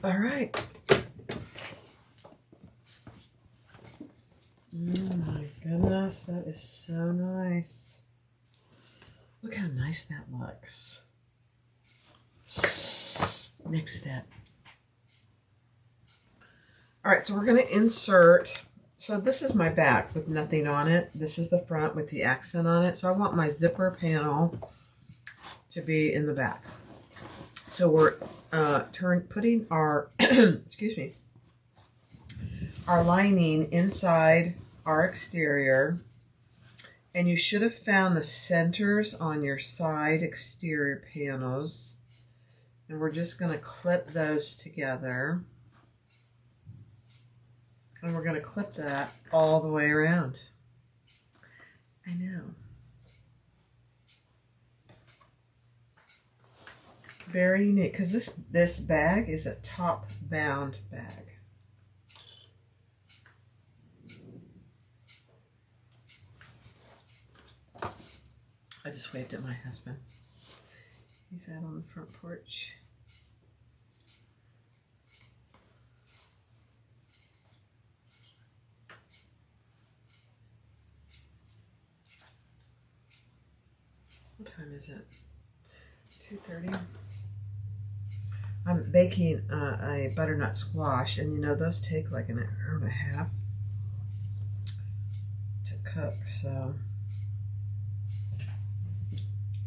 All right. Oh my goodness, that is so nice. Look how nice that looks. Next step. All right, so we're going to insert. So this is my back with nothing on it. This is the front with the accent on it. So I want my zipper panel to be in the back. So we're putting our, excuse me, our lining inside our exterior. And you should have found the centers on your side exterior panels. And we're just going to clip those together. And we're going to clip that all the way around. I know. Very unique, because this bag is a top bound bag. I just waved at my husband. He's out on the front porch. What time is it? 2:30. I'm baking a butternut squash, and you know those take like an hour and a half to cook. So,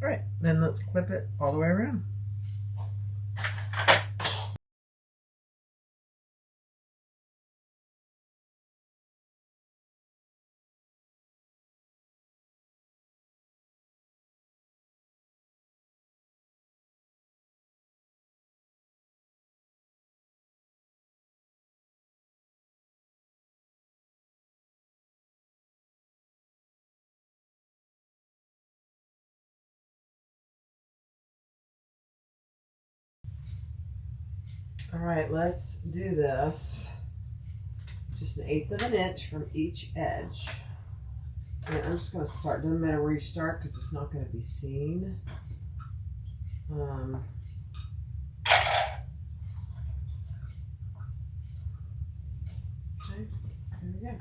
all right, then let's clip it all the way around. All right, let's do this. Just 1/8 of an inch from each edge. And I'm just going to start. Doesn't matter where you start because it's not going to be seen. Okay, here we go.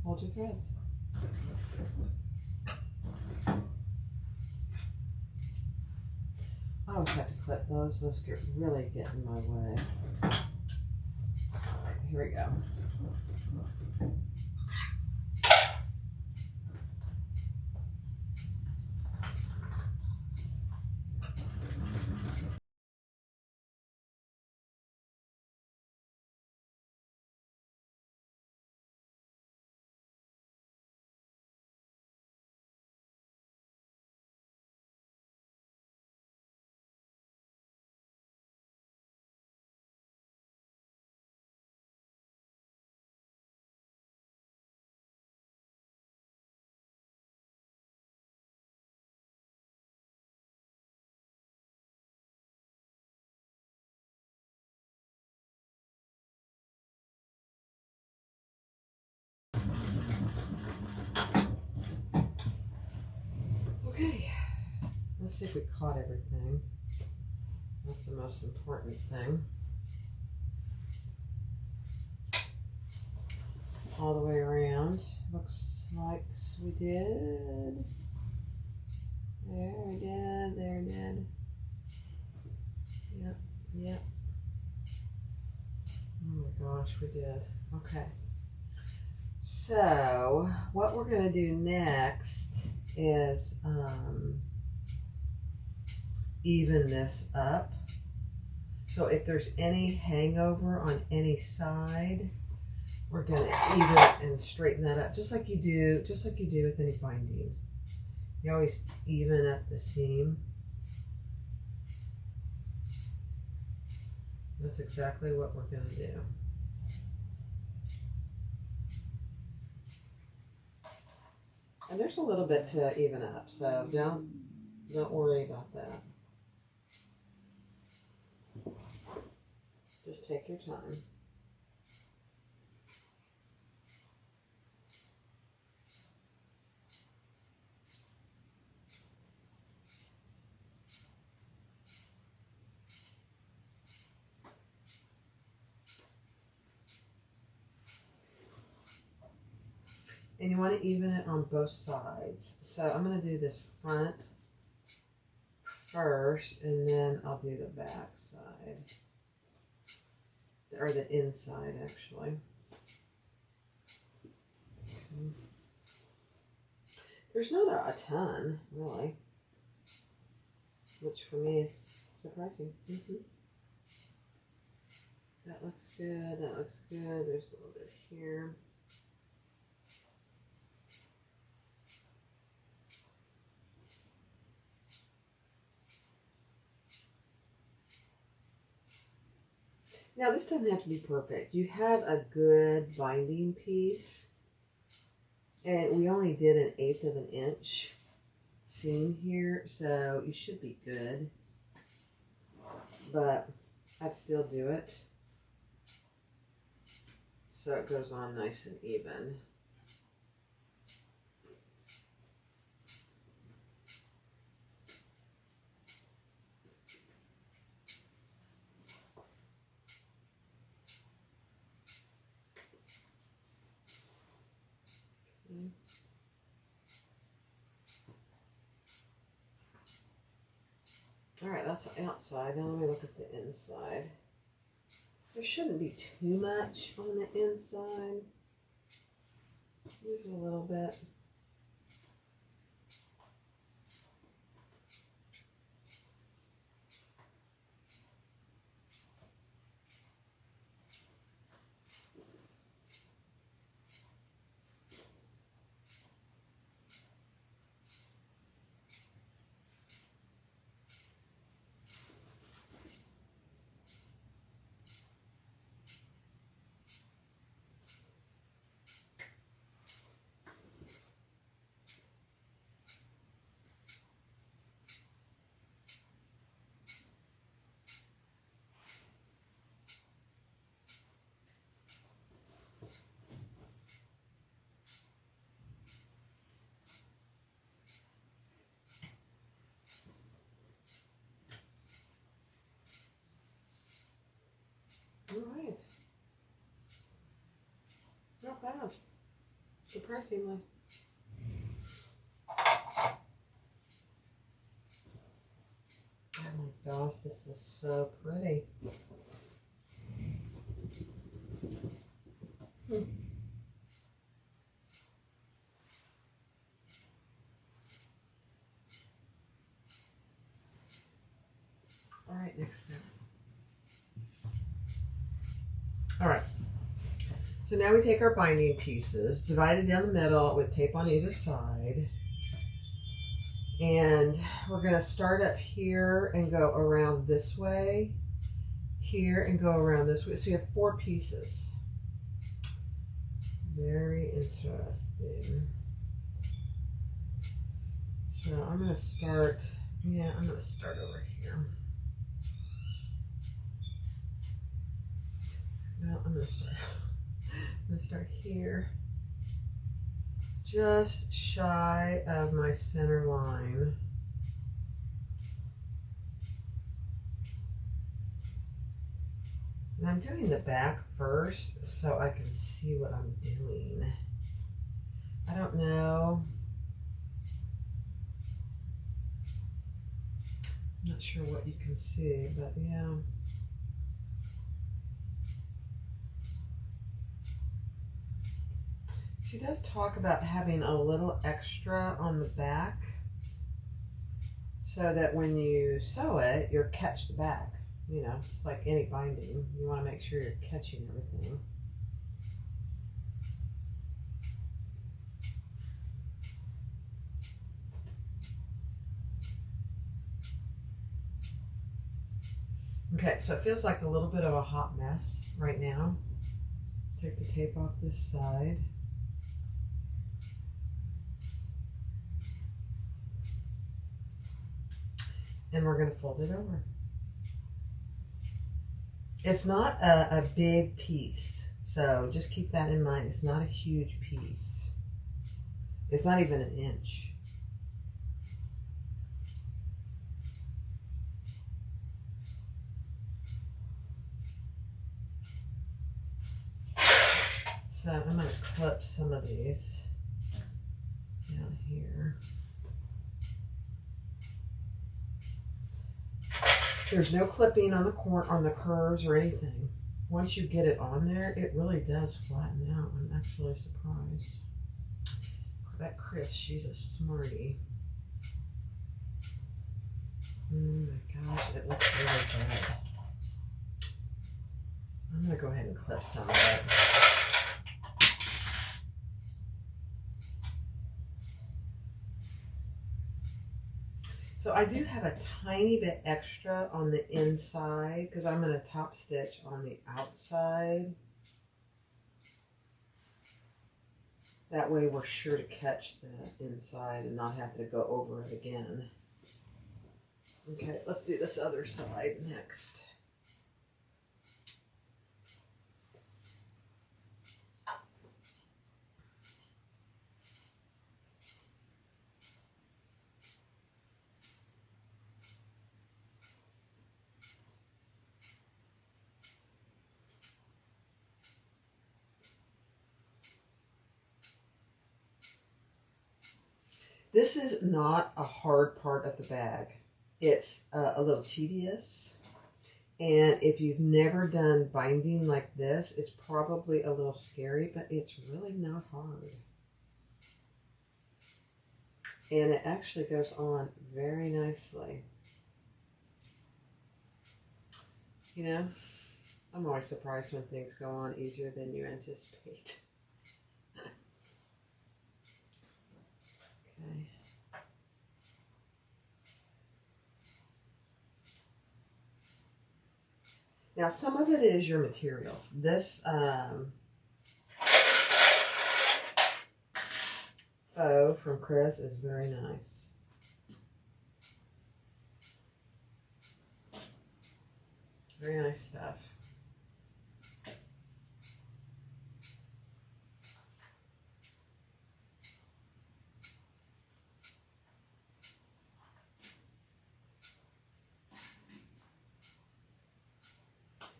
Hold your threads. I always have to clip those. Those really get in my way. All right, here we go. Okay, let's see if we caught everything. That's the most important thing. All the way around. Looks like we did. There we did. There we did. Yep, yep. Oh my gosh, we did. Okay. So, what we're going to do next is even this up. So if there's any hangover on any side, we're going to even and straighten that up, just like you do with any binding. You always even up the seam. That's exactly what we're going to do. And there's a little bit to even up, so don't worry about that. Just take your time. And you want to even it on both sides. So I'm going to do this front first, and then I'll do the back side. Or the inside, actually. There's not a ton, really. Which for me is surprising. That looks good. That looks good. There's a little bit here. Now, this doesn't have to be perfect. You have a good binding piece, and we only did 1/8 of an inch seam here, so you should be good, but I'd still do it so it goes on nice and even. All right, that's the outside. Now let me look at the inside. There shouldn't be too much on the inside. There's a little bit. All right. Not bad. Surprisingly. Oh my gosh, this is so pretty. All right, next step. All right. So now we take our binding pieces, divide it down the middle with tape on either side. And we're going to start up here and go around this way, here and go around this way. So you have 4 pieces. Very interesting. So I'm going to start, I'm going to start over here. Well, I'm going to start here, just shy of my center line. And I'm doing the back first so I can see what I'm doing. I don't know. I'm not sure what you can see, but yeah. She does talk about having a little extra on the back so that when you sew it, you'll catch the back. You know, just like any binding, you want to make sure you're catching everything. Okay, Okay, so it feels like a little bit of a hot mess right now. Let's take the tape off this side. And we're going to fold it over. It's not a big piece, so just keep that in mind. It's not a huge piece. It's not even an inch. So I'm going to clip some of these down here. There's no clipping on the curves or anything. Once you get it on there, it really does flatten out. I'm actually surprised. That Chris, she's a smarty. Oh my gosh, it looks really good. I'm going to go ahead and clip some of it. So I do have a tiny bit extra on the inside because I'm going to top stitch on the outside. That way we're sure to catch the inside and not have to go over it again. Okay, let's do this other side next. This is not a hard part of the bag. It's a little tedious. And if you've never done binding like this, it's probably a little scary, but it's really not hard. And it actually goes on very nicely. You know, I'm always surprised when things go on easier than you anticipate. Okay. Now, some of it is your materials. This faux from Chris is very nice. Very nice stuff.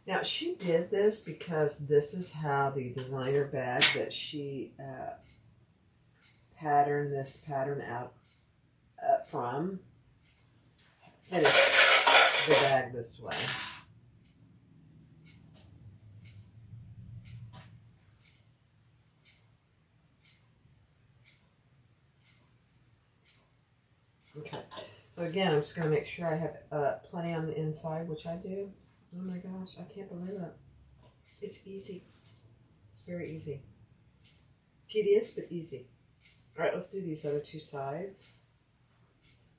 Now, she did this because this is how the designer bag that she patterned this pattern out from finished the bag this way. Okay, so again, I'm just going to make sure I have plenty on the inside, which I do. Oh my gosh, I can't believe it. It's easy. It's very easy. Tedious, but easy. All right, let's do these other two sides.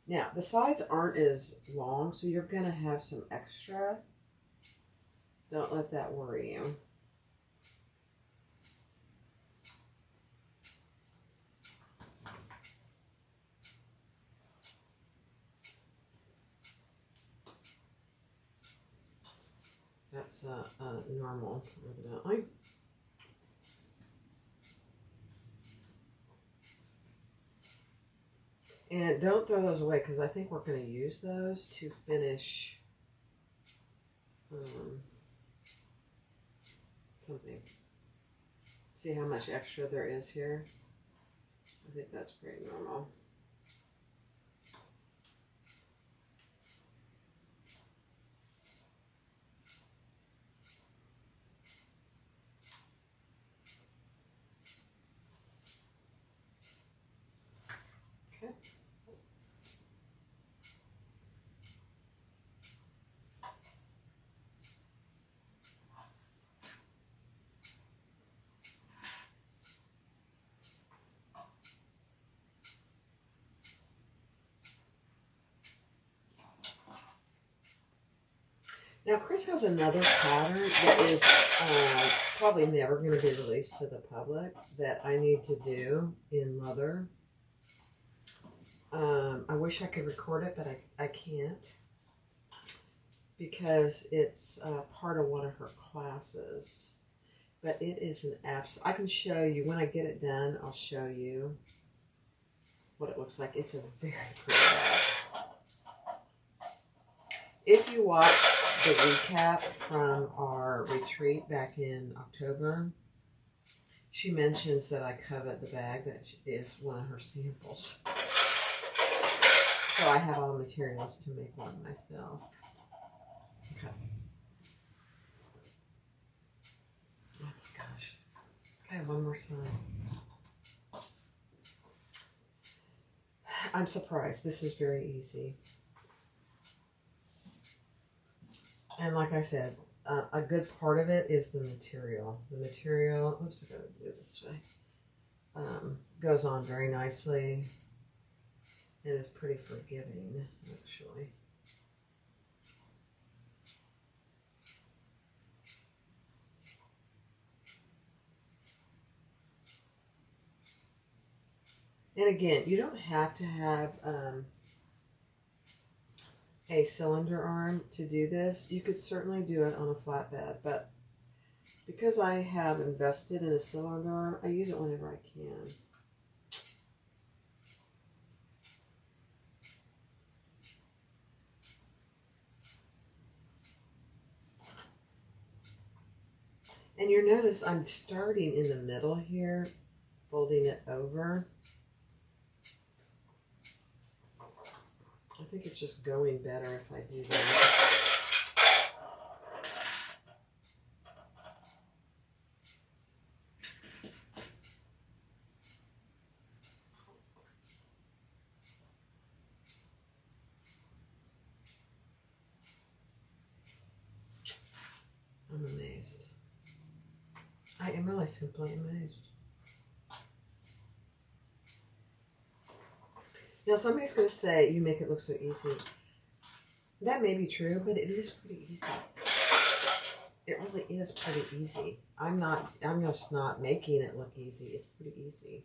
Now, the sides aren't as long, so you're going to have some extra. Don't let that worry you. That's normal, evidently. And don't throw those away because I think we're going to use those to finish something. See how much extra there is here? I think that's pretty normal. Now, Chris has another pattern that is probably never going to be released to the public that I need to do in leather. I wish I could record it, but I can't because it's part of one of her classes. But it is an absolute... I can show you. When I get it done, I'll show you what it looks like. It's a very pretty bag. If you watch the recap from our retreat back in October, she mentions that I covet the bag that is one of her samples. So I have all the materials to make one myself. Okay. Oh my gosh. Okay, one more side. I'm surprised. This is very easy. And like I said, a good part of it is the material. The material, oops, I gotta do it this way, goes on very nicely. It is pretty forgiving, actually. And again, you don't have to have a cylinder arm to do this. You could certainly do it on a flatbed, but because I have invested in a cylinder arm, I use it whenever I can. And you notice I'm starting in the middle here, folding it over. I think it's just going better if I do that. I'm amazed. I am really simply amazed. Now, somebody's going to say, you make it look so easy. That may be true, but it is pretty easy. It really is pretty easy. I'm just not making it look easy. It's pretty easy.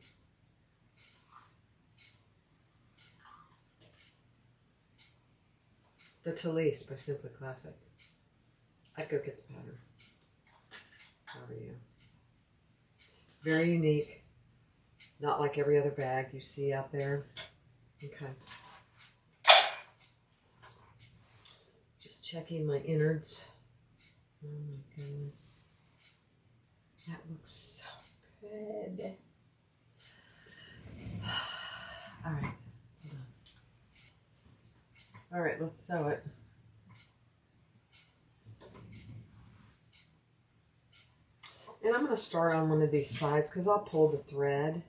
The Talise by Simply Classic. I'd go get the pattern. How are you? Very unique. Not like every other bag you see out there. Okay. Just checking my innards. Oh my goodness. That looks so good. All right. Hold on. All right, let's sew it. And I'm going to start on one of these sides because I'll pull the thread.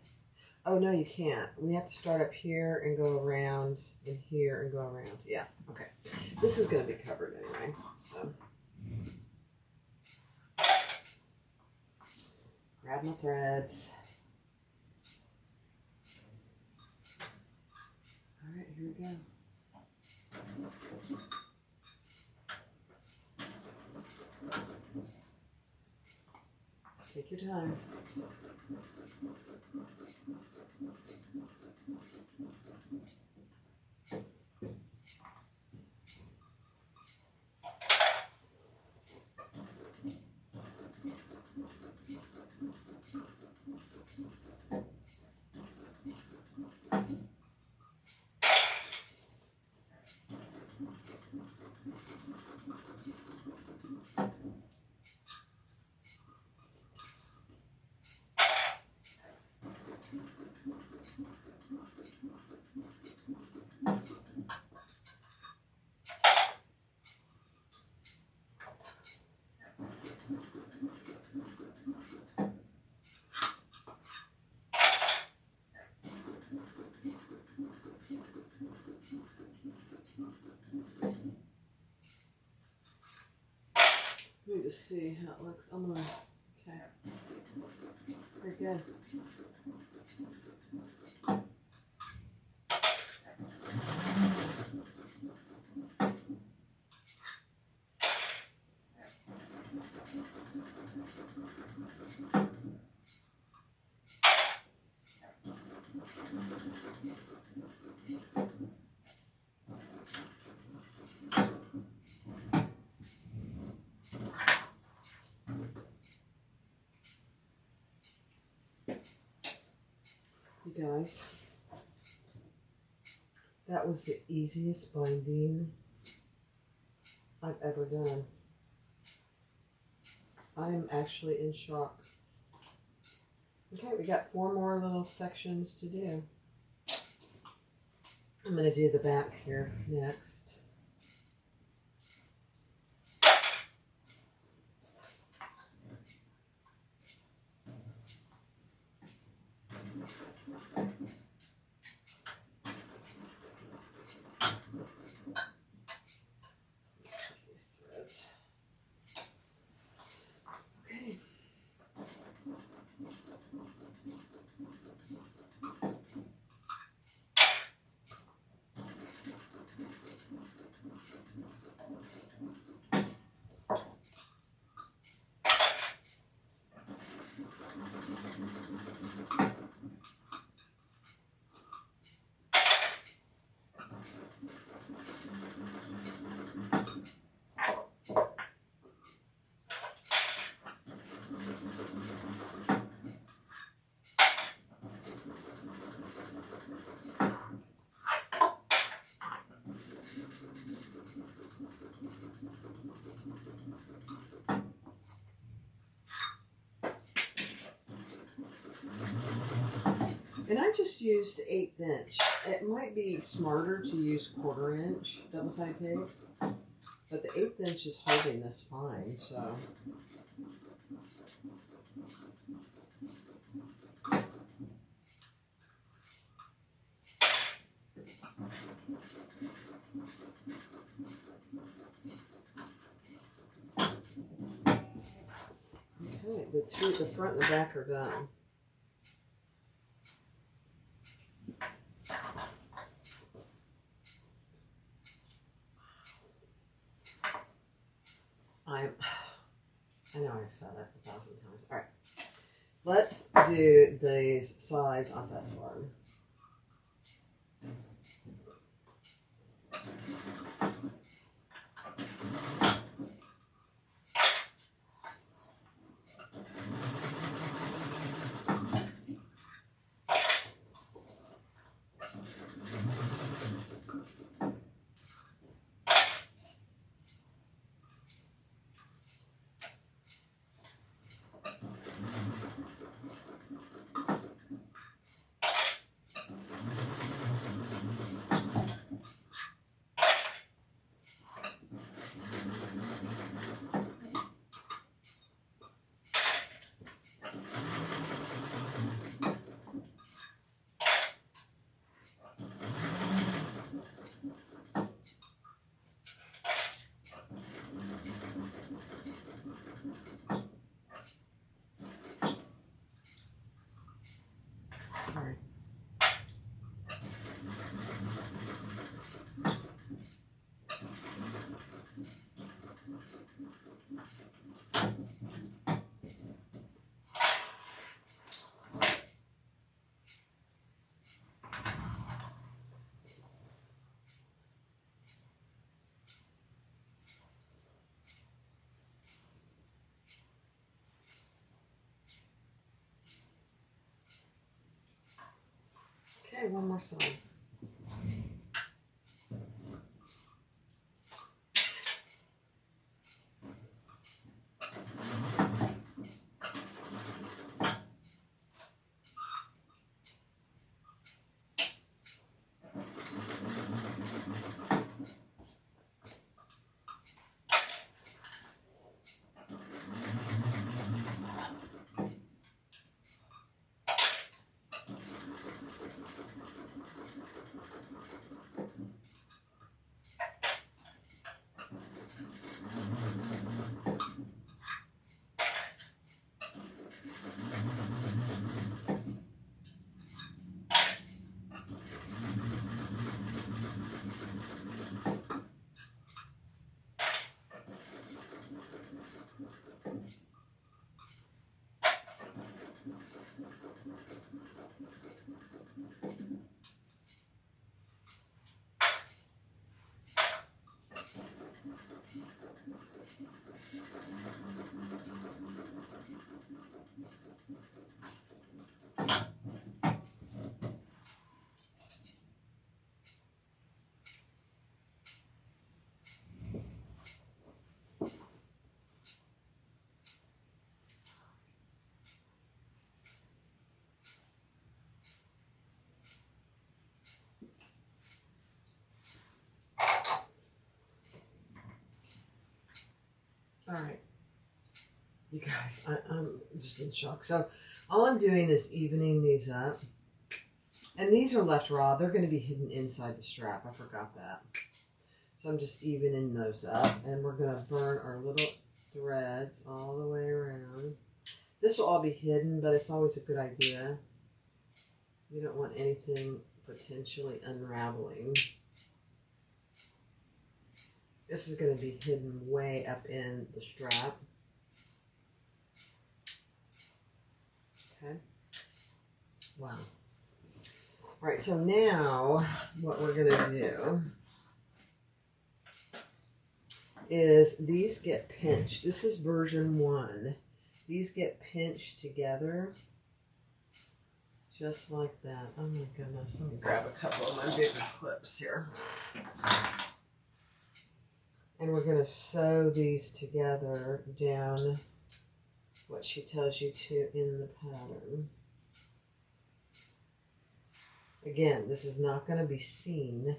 Oh, no, you can't. We have to start up here and go around and here and go around. Yeah, okay. This is going to be covered anyway, so. Grab my threads. All right, here we go. Take your time. Let me just see how it looks. I'm gonna, okay. Very good. guys, that was the easiest binding I've ever done. I'm actually in shock. Okay, we got 4 more little sections to do. I'm going to do the back here next. These threads. Okay. And I just used 1/8 inch. It might be smarter to use 1/4 inch double-sided tape, but the 1/8 inch is holding this fine, so. Okay, the front and the back are done. I know I've said it 1,000 times. All right, let's do these sides on this one. Okay, one more side. All right. You guys, I'm just in shock. So all I'm doing is evening these up. And these are left raw. They're going to be hidden inside the strap. I forgot that. So I'm just evening those up. And we're going to burn our little threads all the way around. This will all be hidden, but it's always a good idea. You don't want anything potentially unraveling. This is going to be hidden way up in the strap. Okay. Wow. All right, so now what we're going to do is these get pinched. This is version 1. These get pinched together just like that. Oh my goodness. Let me grab a couple of my bigger clips here. And we're going to sew these together down what she tells you to in the pattern. Again, this is not going to be seen,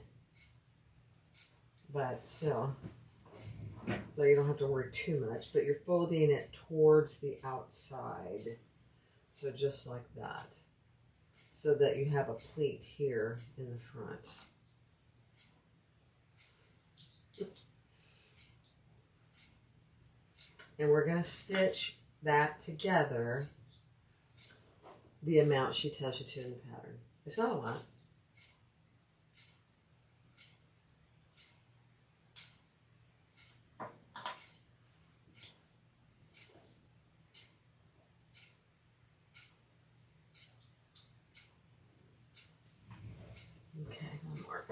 but still, so you don't have to worry too much, but you're folding it towards the outside. So just like that, so that you have a pleat here in the front. And we're going to stitch that together the amount she tells you to in the pattern. It's not a lot. Okay, one more.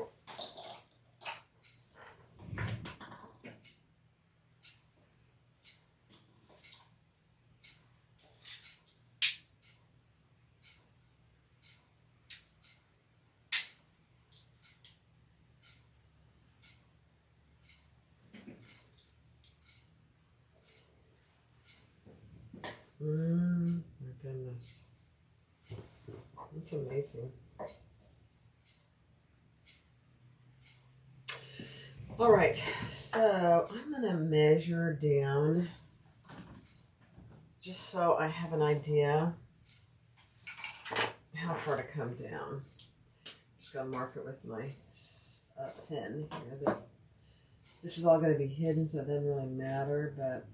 My goodness. That's amazing. All right, so I'm going to measure down just so I have an idea how far to come down. I'm just going to mark it with my pen here. This is all going to be hidden, so it doesn't really matter, but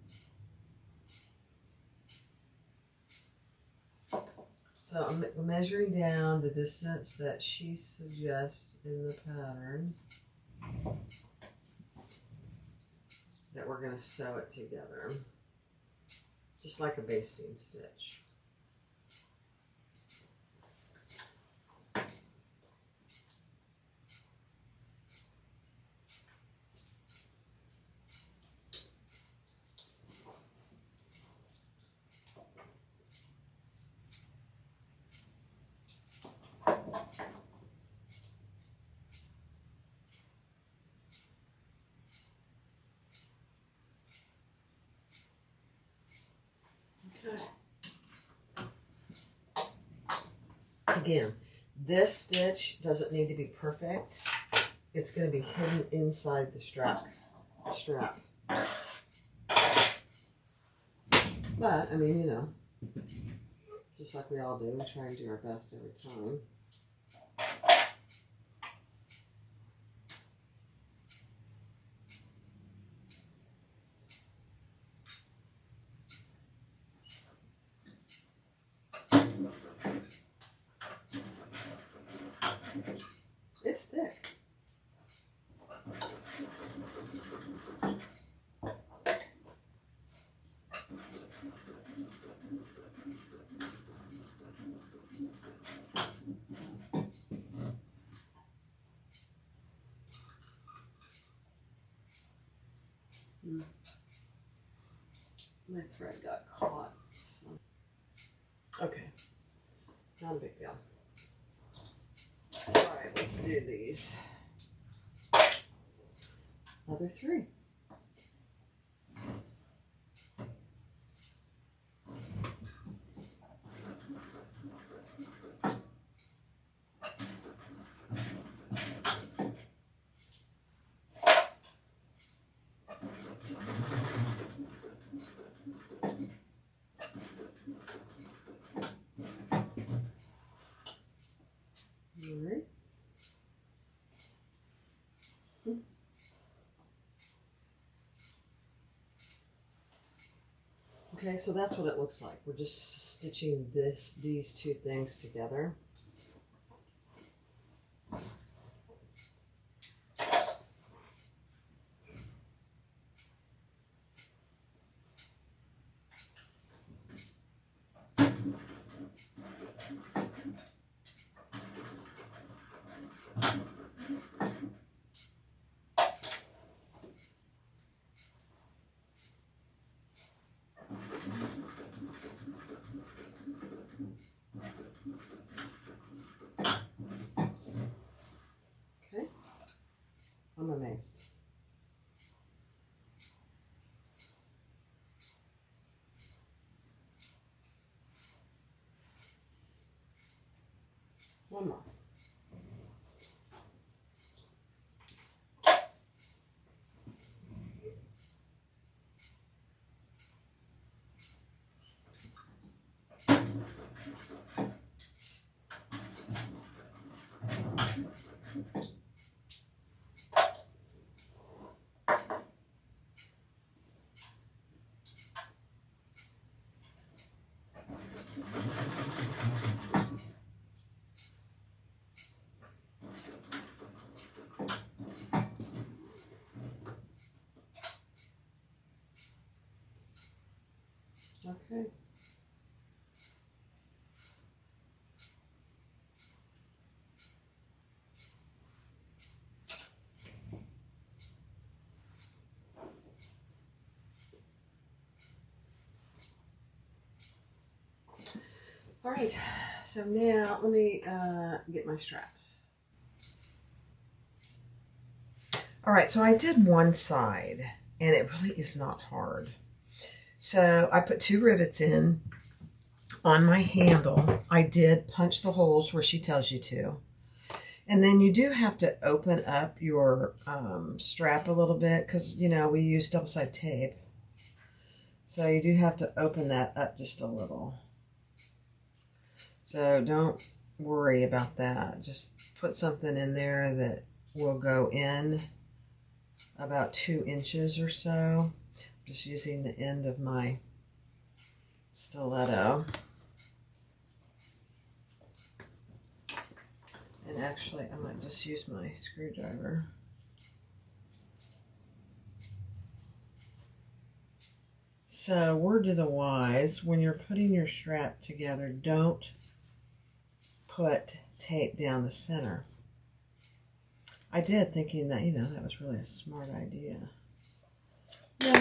so I'm measuring down the distance that she suggests in the pattern that we're going to sew it together, just like a basting stitch. Again, this stitch doesn't need to be perfect. It's going to be hidden inside the strap. But, I mean, you know, just like we all do, we try and do our best every time. It's thick. My thread got caught. So. Okay, not a big deal. All right, let's do these. Other 3. Okay, so that's what it looks like. We're just stitching these two things together. Okay, I'm amazed. One more. Okay. All right, so now let me get my straps. All right, so I did one side, and it really is not hard. So I put 2 rivets in on my handle. I did punch the holes where she tells you to. And then you do have to open up your strap a little bit because, you know, we use double-sided tape. So you do have to open that up just a little. So don't worry about that. Just put something in there that will go in about 2 inches or so. Just using the end of my stiletto. And actually, I might just use my screwdriver. So, word to the wise, when you're putting your strap together, don't put tape down the center. I did, thinking that, you know, that was really a smart idea. No,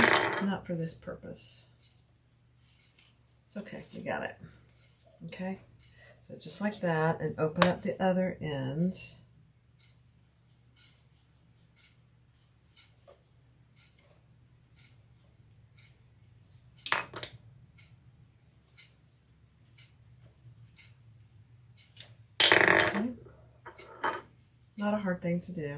not for this purpose. It's okay, we got it. Okay, so just like that, and open up the other end. Okay. Not a hard thing to do.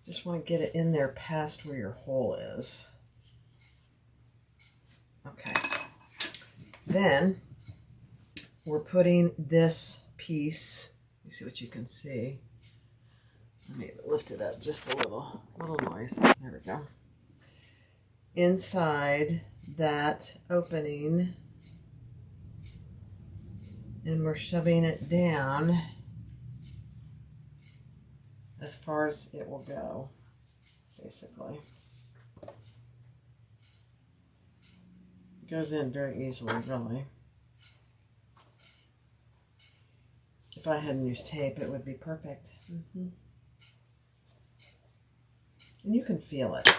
Just want to get it in there past where your hole is. Okay. Then we're putting this piece, let me see what you can see. Let me lift it up just a little noise. There we go. Inside that opening, and we're shoving it down as far as it will go, basically. It goes in very easily, really. If I hadn't used tape, it would be perfect. And you can feel it.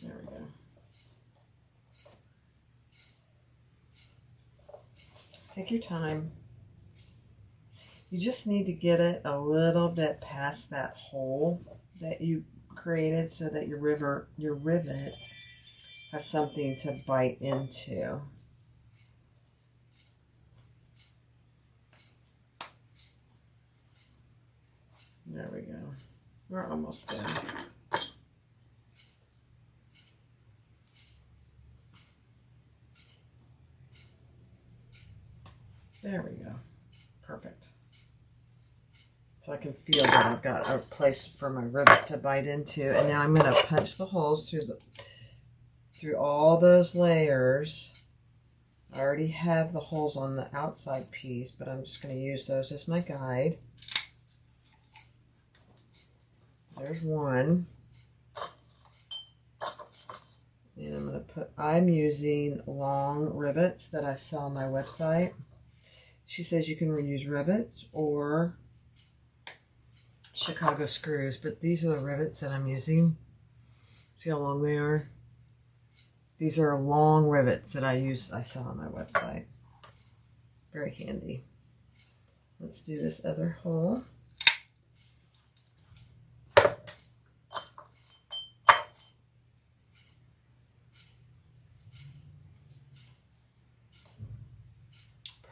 There we go. Take your time. You just need to get it a little bit past that hole that you created so that your rivet has something to bite into. There we go. We're almost there. There we go. Perfect. So I can feel that I've got a place for my rivet to bite into. And now I'm going to punch the holes through all those layers. I already have the holes on the outside piece, but I'm just going to use those as my guide. There's one. And I'm using long rivets that I sell on my website. She says you can reuse rivets or Chicago screws, but these are the rivets that I'm using. See how long they are? These are long rivets that I sell on my website. Very handy. Let's do this other hole.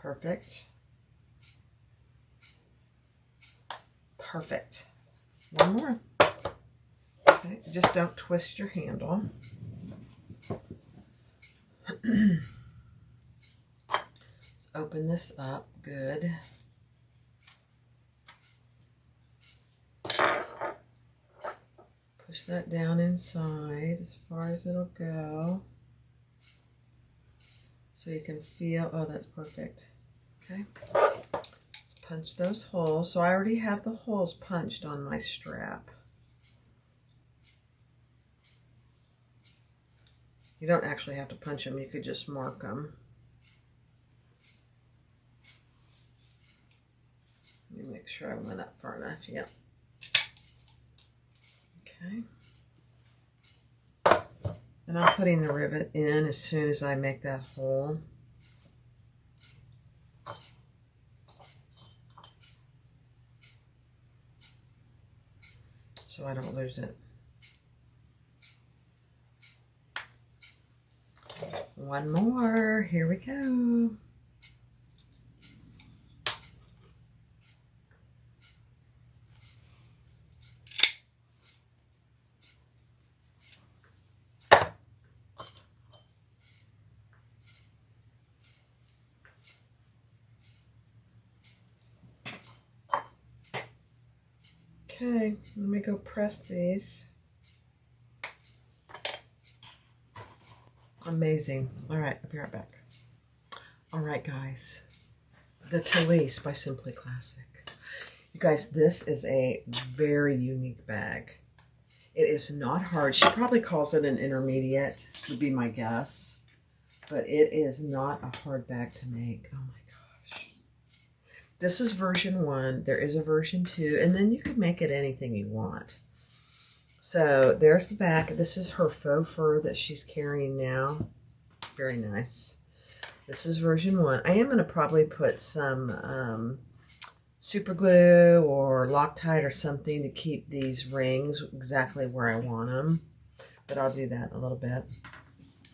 Perfect. Perfect. One more. Okay, just don't twist your handle. Let's open this up. Good. Push that down inside as far as it'll go. So you can feel, oh, that's perfect. Okay. Let's punch those holes. So I already have the holes punched on my strap. You don't actually have to punch them. You could just mark them. Let me make sure I went up far enough. Yep. Okay. And I'm putting the rivet in as soon as I make that hole. So I don't lose it. One more. Here we go. Okay, let me go press these. Amazing. All right, I'll be right back. All right, guys. The Talise by Simply Classic. You guys, this is a very unique bag. It is not hard. She probably calls it an intermediate, would be my guess. But it is not a hard bag to make. Oh my gosh. This is version 1. There is a version 2. And then you could make it anything you want. So there's the back. This is her faux fur that she's carrying now. Very nice. This is version 1. I am going to probably put some super glue or Loctite or something to keep these rings exactly where I want them. But I'll do that in a little bit.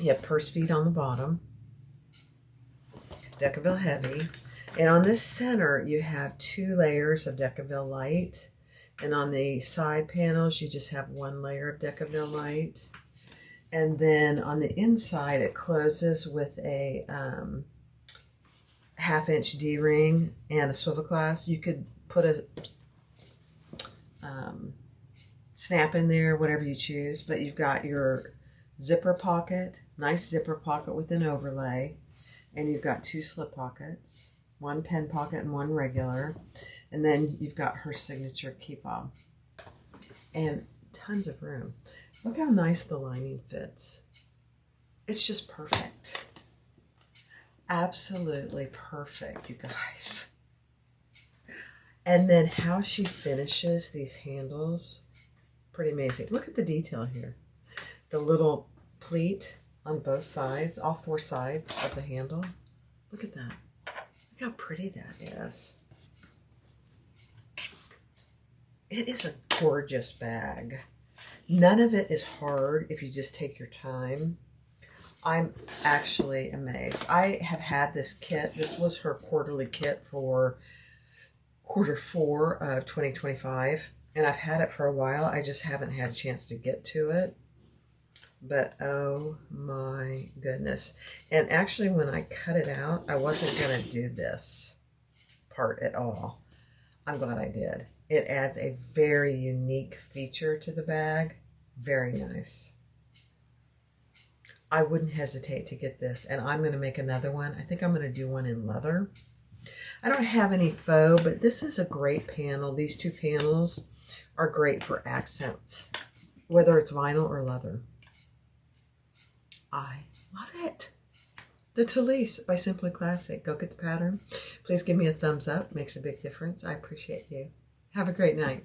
You have purse feet on the bottom. Decaville heavy. And on this center, you have 2 layers of Decaville light. And on the side panels, you just have 1 layer of Decaville light. And then on the inside, it closes with a 1/2-inch D-ring and a swivel clasp. You could put a snap in there, whatever you choose. But you've got your zipper pocket, nice zipper pocket with an overlay. And you've got 2 slip pockets, 1 pen pocket and 1 regular. And then you've got her signature key fob. And tons of room. Look how nice the lining fits. It's just perfect. Absolutely perfect, you guys. And then how she finishes these handles, pretty amazing. Look at the detail here. The little pleat on both sides, all 4 sides of the handle. Look at that. Look how pretty that is. It is a gorgeous bag. None of it is hard if you just take your time. I'm actually amazed. I have had this kit. This was her quarterly kit for quarter 4 of 2025. And I've had it for a while. I just haven't had a chance to get to it. But oh my goodness. And actually when I cut it out, I wasn't going to do this part at all. I'm glad I did. It adds a very unique feature to the bag. Very nice. I wouldn't hesitate to get this. And I'm going to make another one. I think I'm going to do one in leather. I don't have any faux, but this is a great panel. These two panels are great for accents, whether it's vinyl or leather. I love it. The Talise by Simply Classic. Go get the pattern. Please give me a thumbs up. Makes a big difference. I appreciate you. Have a great night.